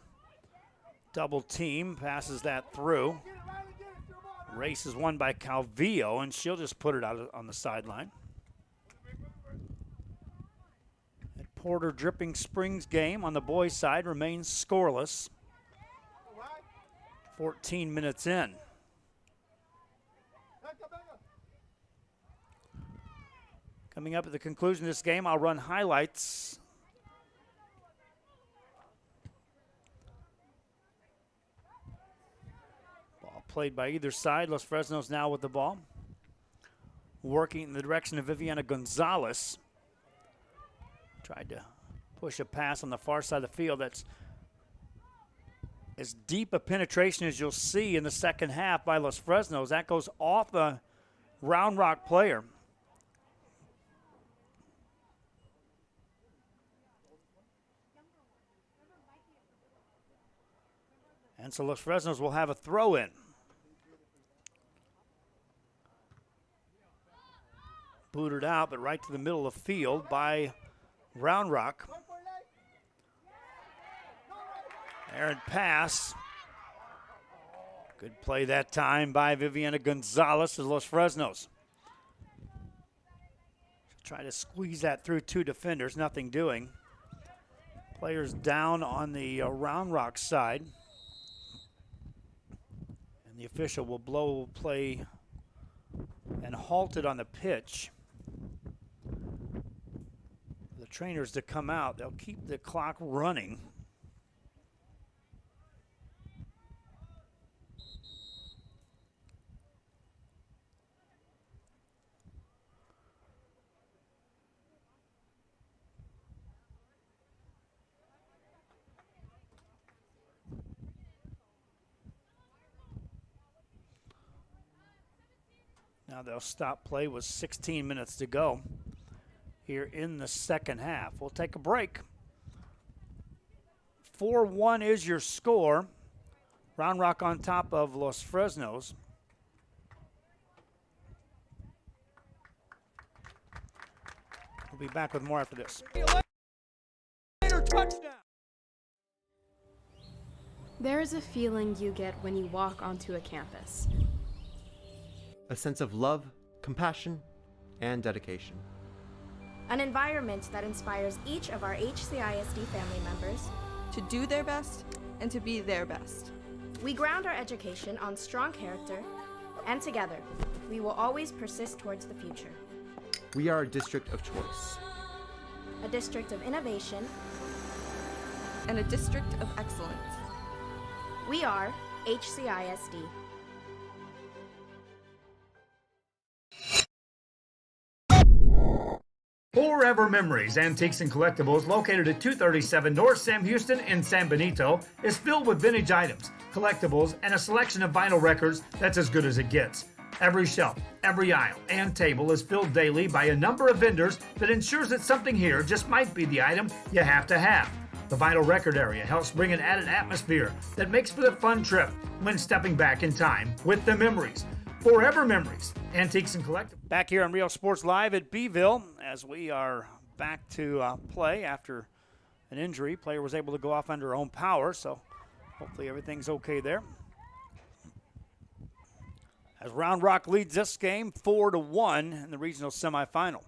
Double team, passes that through. Race is won by Calvillo, and she'll just put it out on the sideline. At Porter Dripping Springs game on the boys' side remains scoreless. 14 minutes in. Coming up at the conclusion of this game, I'll run highlights. Ball played by either side. Los Fresnos now with the ball. Working in the direction of Viviana Gonzalez. Tried to push a pass on the far side of the field. That's as deep a penetration as you'll see in the second half by Los Fresnos. That goes off the Round Rock player. And so Los Fresnos will have a throw in. Booted out, but right to the middle of the field by Round Rock. Errant pass. Good play that time by Viviana Gonzalez of Los Fresnos. Try to squeeze that through two defenders, nothing doing. Players down on the Round Rock side. And the official will blow play and halt it on the pitch. The trainers to come out, they'll keep the clock running. Now they'll stop play with 16 minutes to go here in the second half. We'll take a break. 4-1 is your score. Round Rock on top of Los Fresnos. We'll be back with more after this. There is a feeling you get when you walk onto a campus. A sense of love, compassion, and dedication. An environment that inspires each of our HCISD family members to do their best and to be their best. We ground our education on strong character, and together, we will always persist towards the future. We are a district of choice. A district of innovation. And a district of excellence. We are HCISD. Forever Memories, Antiques and Collectibles, located at 237 North Sam Houston in San Benito, is filled with vintage items, collectibles, and a selection of vinyl records that's as good as it gets. Every shelf, every aisle, and table is filled daily by a number of vendors that ensures that something here just might be the item you have to have. The vinyl record area helps bring an added atmosphere that makes for the fun trip when stepping back in time with the memories. Forever Memories, Antiques and Collectibles. Back here on Real Sports Live at Beeville as we are back to play after an injury. Player was able to go off under her own power, so hopefully everything's okay there. As Round Rock leads this game 4-1 in the regional semifinal.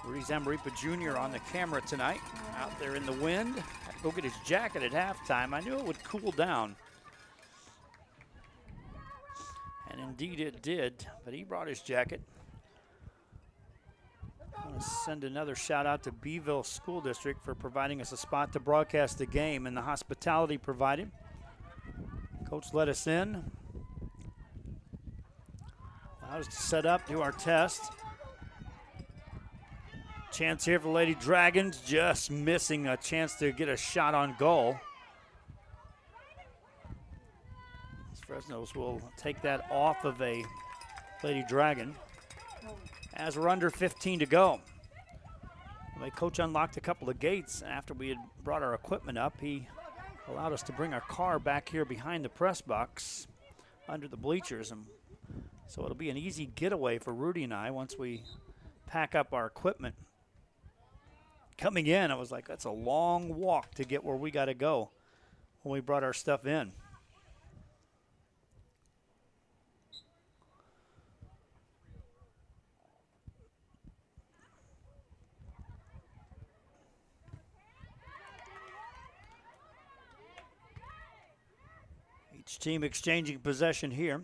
Rudy Zamaripa Jr. on the camera tonight, out there in the wind. Had to go get his jacket at halftime. I knew it would cool down. And indeed it did, but he brought his jacket. I want to send another shout out to Beeville School District for providing us a spot to broadcast the game and the hospitality provided. Coach let us in. Allowed us to set up, do our test. Chance here for Lady Dragons, just missing a chance to get a shot on goal. Fresnos will take that off of a Lady Dragon as we're under 15 to go. My coach unlocked a couple of gates after we had brought our equipment up. He allowed us to bring our car back here behind the press box under the bleachers. And so it'll be an easy getaway for Rudy and I once we pack up our equipment. Coming in, I was like, that's a long walk to get where we got to go when we brought our stuff in. Each team exchanging possession here.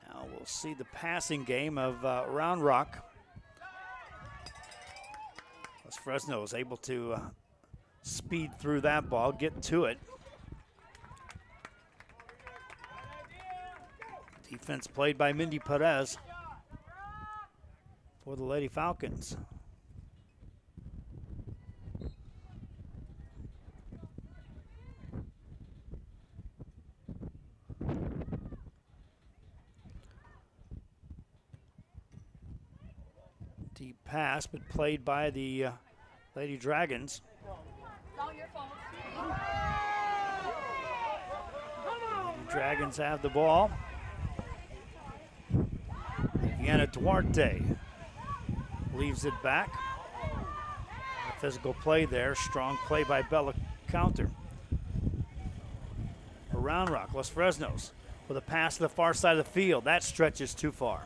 Now we'll see the passing game of Round Rock. As Fresno is able to speed through that ball, get to it. Defense played by Mindy Perez for the Lady Falcons. Deep pass, but played by the Lady Dragons. Lady Dragons have the ball. Viviana Duarte leaves it back. A physical play there, strong play by Bella Counter. Around Rock, Los Fresnos with a pass to the far side of the field. That stretches too far.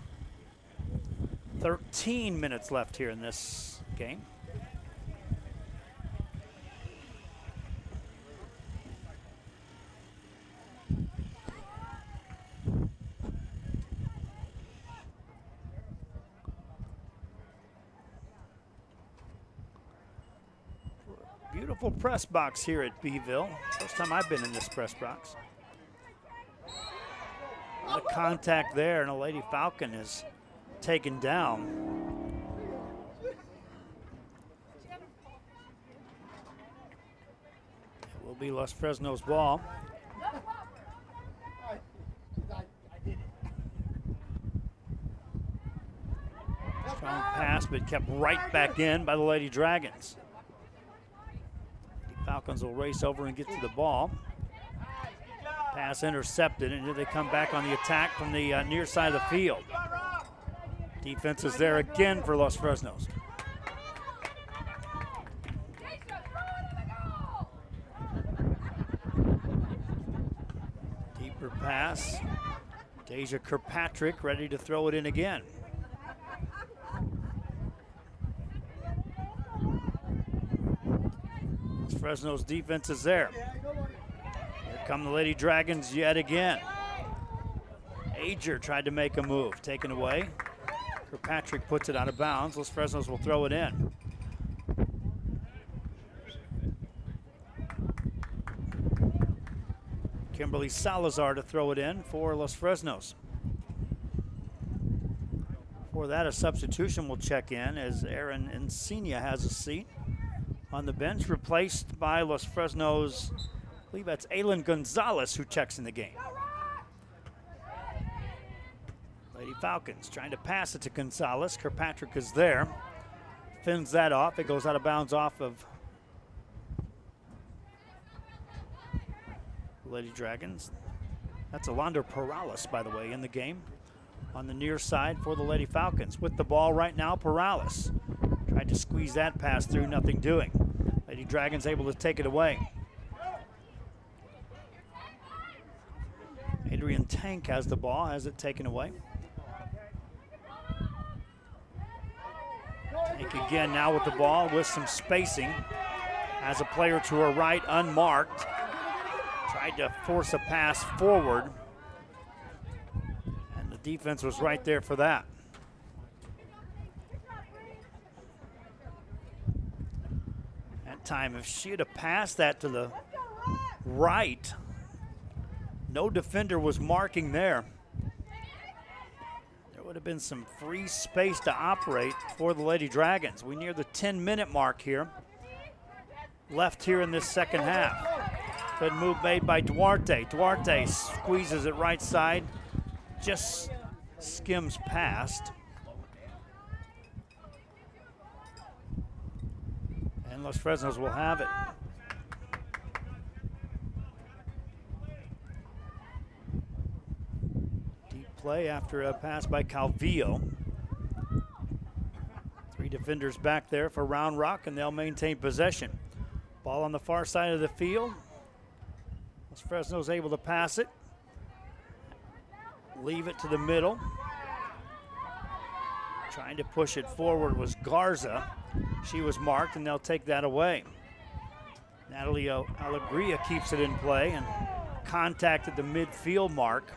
13 minutes left here in this game. Beautiful press box here at Beeville. First time I've been in this press box. The contact there, and a Lady Falcon is taken down. It will be Los Fresno's ball. Strong pass, but kept right back in by the Lady Dragons. The Falcons will race over and get to the ball. Pass intercepted, and here they come back on the attack from the near side of the field. Defense is there again for Los Fresnos. Deeper pass. Deja Kirkpatrick ready to throw it in again. Los Fresno's defense is there. Here come the Lady Dragons yet again. Ager tried to make a move, taken away. Kirkpatrick puts it out of bounds. Los Fresnos will throw it in. Kimberly Salazar to throw it in for Los Fresnos. For that, a substitution will check in as Aaron Encina has a seat on the bench, replaced by Los Fresnos. I believe that's Aylin Gonzalez who checks in the game. Lady Falcons trying to pass it to Gonzalez. Kirkpatrick is there. Fins that off. It goes out of bounds off of Lady Dragons. That's Alondra Perales, by the way, in the game on the near side for the Lady Falcons. With the ball right now, Perales tried to squeeze that pass through, nothing doing. Lady Dragons able to take it away. Adrian Tank has the ball, has it taken away. Tank again now with the ball with some spacing. Has a player to her right, unmarked. Tried to force a pass forward. And the defense was right there for that. That time, if she had passed that to the right, no defender was marking there. There would have been some free space to operate for the Lady Dragons. We near the 10-minute mark here. Left here in this second half. Good move made by Duarte. Duarte squeezes it right side. Just skims past. And Los Fresnos will have it. Deep play after a pass by Calvillo. defenders back there for Round Rock, and they'll maintain possession. Ball on the far side of the field. As Fresno's able to pass it. Leave it to the middle. Trying to push it forward was Garza. She was marked, and they'll take that away. Natalie Alegria keeps it in play and contacted the midfield mark.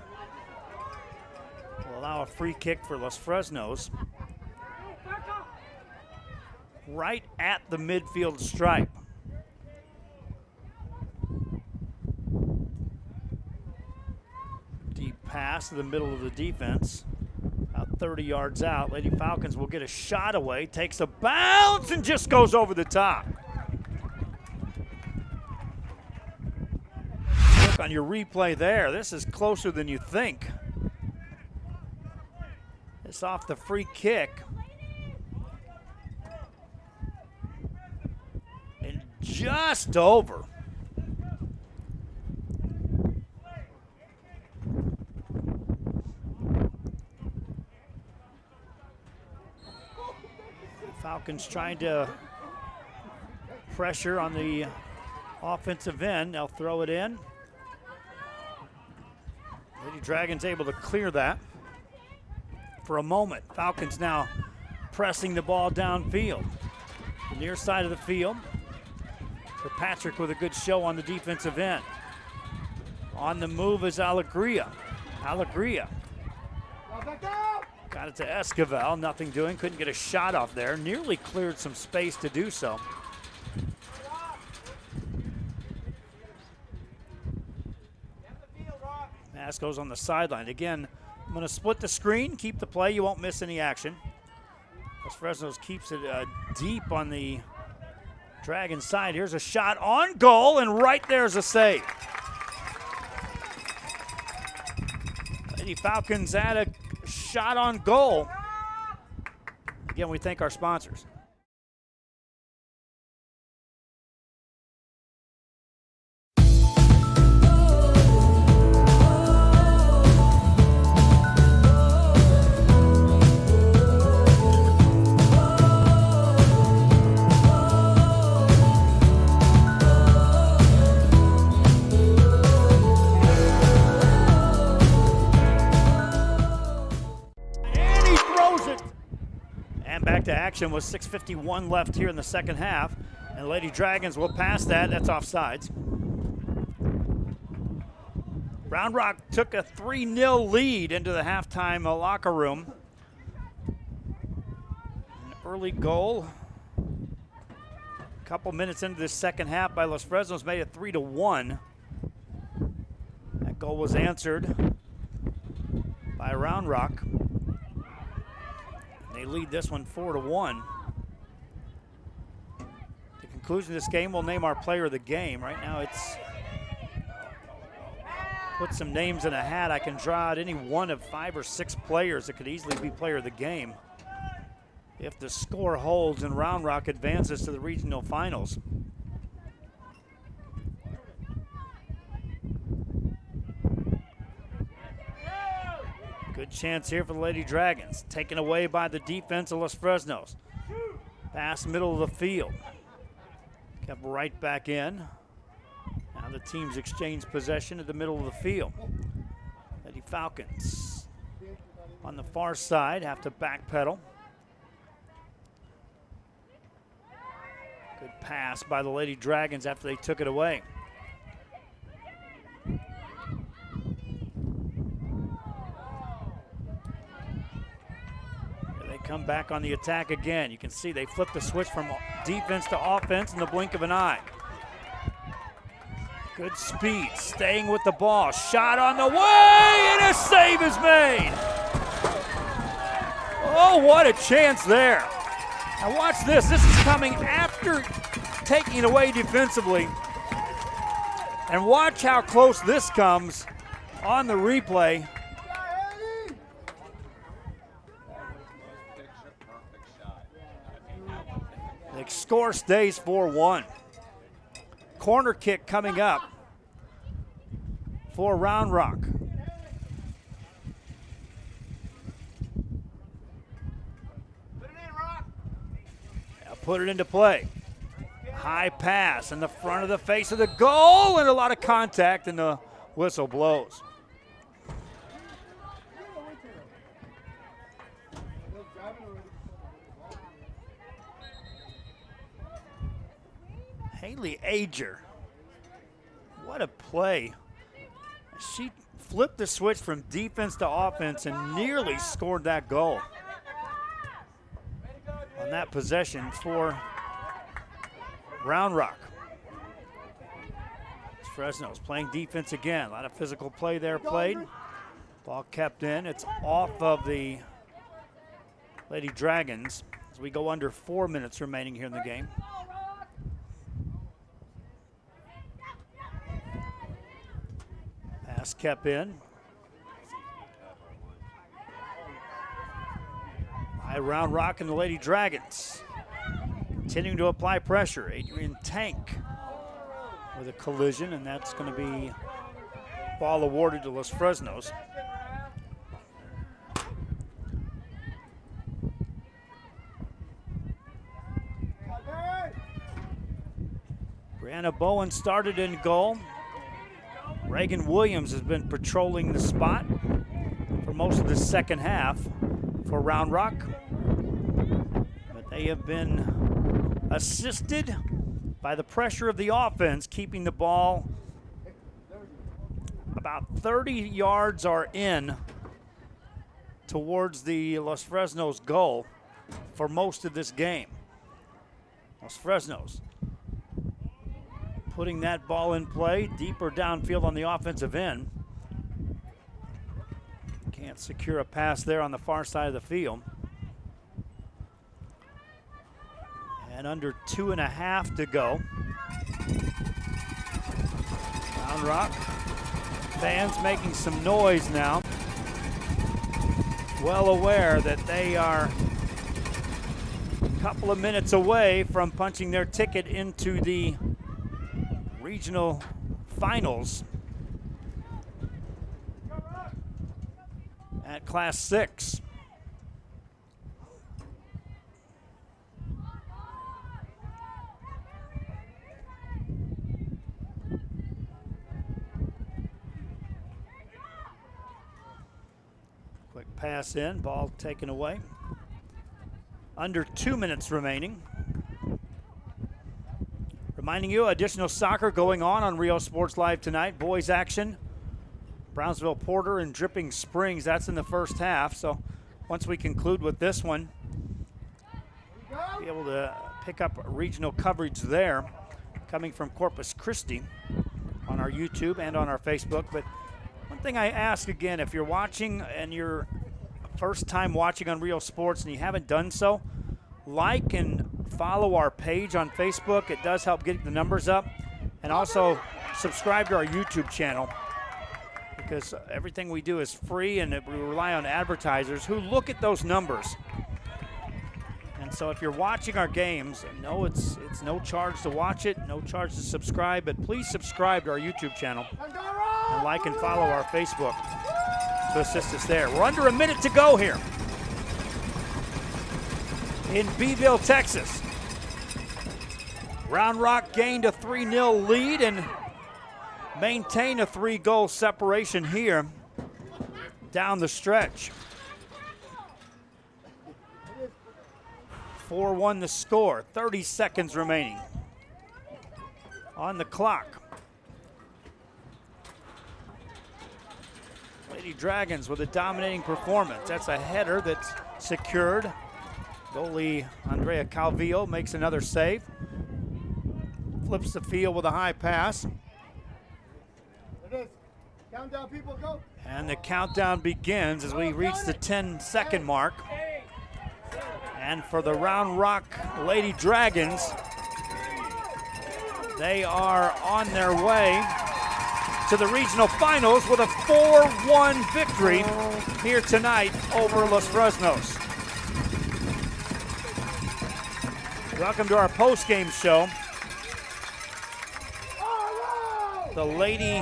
Will allow a free kick for Los Fresnos. Right at the midfield stripe. Deep pass to the middle of the defense. About 30 yards out. Lady Falcons will get a shot away, takes a bounce, and just goes over the top. Look on your replay there. This is closer than you think. It's off the free kick. And just over. Falcons trying to pressure on the offensive end. They'll throw it in. Lady Dragons able to clear that for a moment. Falcons now pressing the ball downfield. The near side of the field for Patrick with a good show on the defensive end. On the move is Alegria. Alegria got it to Esquivel, nothing doing, couldn't get a shot off there. Nearly cleared some space to do so. Pass goes on the sideline. Again, I'm going to split the screen, keep the play, you won't miss any action. Los Fresnos keeps it deep on the Dragon side. Here's a shot on goal, and right there's a save. Lady Falcons add a shot on goal. Again, we thank our sponsors. Back to action with 6:51 left here in the second half. And Lady Dragons will pass that. That's offsides. Round Rock took a 3-0 lead into the halftime locker room. An early goal. A couple minutes into the second half by Los Fresnos made it 3-1. That goal was answered by Round Rock. They lead this one 4-1. The conclusion of this game will name our player of the game. Right now it's put some names in a hat. I can draw out any one of 5 or 6 players that could easily be player of the game if the score holds and Round Rock advances to the regional finals. Good chance here for the Lady Dragons. Taken away by the defense of Los Fresnos. Pass middle of the field. Kept right back in. Now the teams exchange possession at the middle of the field. Lady Falcons on the far side have to backpedal. Good pass by the Lady Dragons after they took it away. Come back on the attack again. You can see they flip the switch from defense to offense in the blink of an eye. Good speed, staying with the ball. Shot on the way, and a save is made. Oh, what a chance there. Now watch this. This is coming after taking it away defensively. And watch how close this comes on the replay. The score stays 4-1. Corner kick coming up for Round Rock. put it into play. High pass in the front of the face of the goal, and a lot of contact, and the whistle blows. Haley Ager, what a play. She flipped the switch from defense to offense and nearly scored that goal on that possession for Round Rock. Fresno's playing defense again. A lot of physical play there played. Ball kept in. It's off of the Lady Dragons as we go under 4 minutes remaining here in the game. Pass kept in. By Round Rock and the Lady Dragons. Continuing to apply pressure. Adrian Tank with a collision, and that's going to be ball awarded to Los Fresnos. Brianna Bowen started in goal. Reagan Williams has been patrolling the spot for most of the second half for Round Rock. But they have been assisted by the pressure of the offense, keeping the ball about 30 yards are in towards the Los Fresnos goal for most of this game. Los Fresnos putting that ball in play deeper downfield on the offensive end. Can't secure a pass there on the far side of the field. And under 2.5 to go. Round Rock fans making some noise now. Well aware that they are a couple of minutes away from punching their ticket into the regional finals at Class 6. Quick pass in, ball taken away. Under 2 minutes remaining. Reminding you, additional soccer going on Rio Sports Live tonight. Boys action, Brownsville Porter and Dripping Springs. That's in the first half. So once we conclude with this one, be able to pick up regional coverage there coming from Corpus Christi on our YouTube and on our Facebook. But one thing I ask again, if you're watching and you're first time watching on Rio Sports and you haven't done so, like and follow our page on Facebook. It does help get the numbers up. And also subscribe to our YouTube channel, because everything we do is free and we rely on advertisers who look at those numbers. And so if you're watching our games, no, it's no charge to watch it, no charge to subscribe, but please subscribe to our YouTube channel and like and follow our Facebook to assist us there. We're under a minute to go here in Beeville, Texas. Round Rock gained a 3-0 lead and maintain a 3-goal separation here down the stretch. 4-1 the score, 30 seconds remaining on the clock. Lady Dragons with a dominating performance. That's a header that's secured. Goalie Andrea Calvillo makes another save. Flips the field with a high pass. Countdown, people, go. And the countdown begins as we reach the 10-second mark. And for the Round Rock Lady Dragons, they are on their way to the regional finals with a 4-1 victory here tonight over Los Fresnos. Welcome to our post-game show. The Lady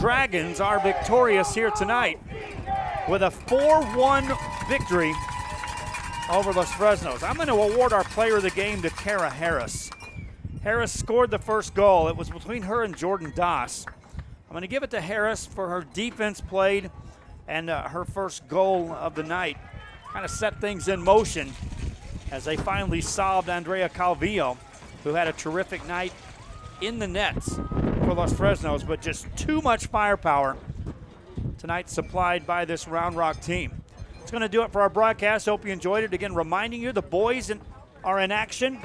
Dragons are victorious here tonight with a 4-1 victory over Los Fresnos. I'm going to award our player of the game to Kara Harris. Harris scored the first goal. It was between her and Jordan Doss. I'm going to give it to Harris for her defense played and her first goal of the night. Kind of set things in motion as they finally solved Andrea Calvillo, who had a terrific night in the nets for Los Fresnos, but just too much firepower tonight supplied by this Round Rock team. It's going to do it for our broadcast. Hope you enjoyed it. Again, reminding you the boys are in action.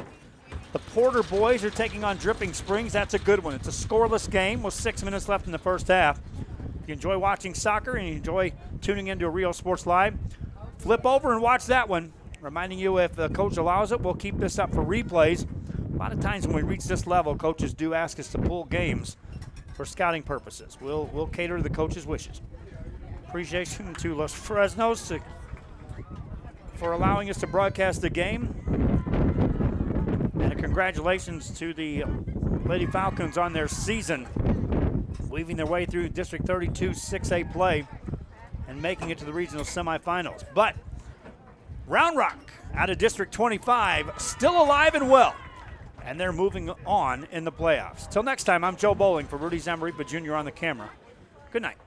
The Porter boys are taking on Dripping Springs. That's a good one. It's a scoreless game with 6 minutes left in the first half. If you enjoy watching soccer and you enjoy tuning into Real Sports Live, flip over and watch that one. Reminding you, if the coach allows it, we'll keep this up for replays. A lot of times when we reach this level, coaches do ask us to pull games for scouting purposes. We'll cater to the coach's wishes. Appreciation to Los Fresnos for allowing us to broadcast the game. And congratulations to the Lady Falcons on their season, weaving their way through District 32 6A play and making it to the regional semifinals. But Round Rock out of District 25 still alive and well, and they're moving on in the playoffs. Till next time, I'm Joe Bowling for Rudy Zamaripa Jr. on the camera. Good night.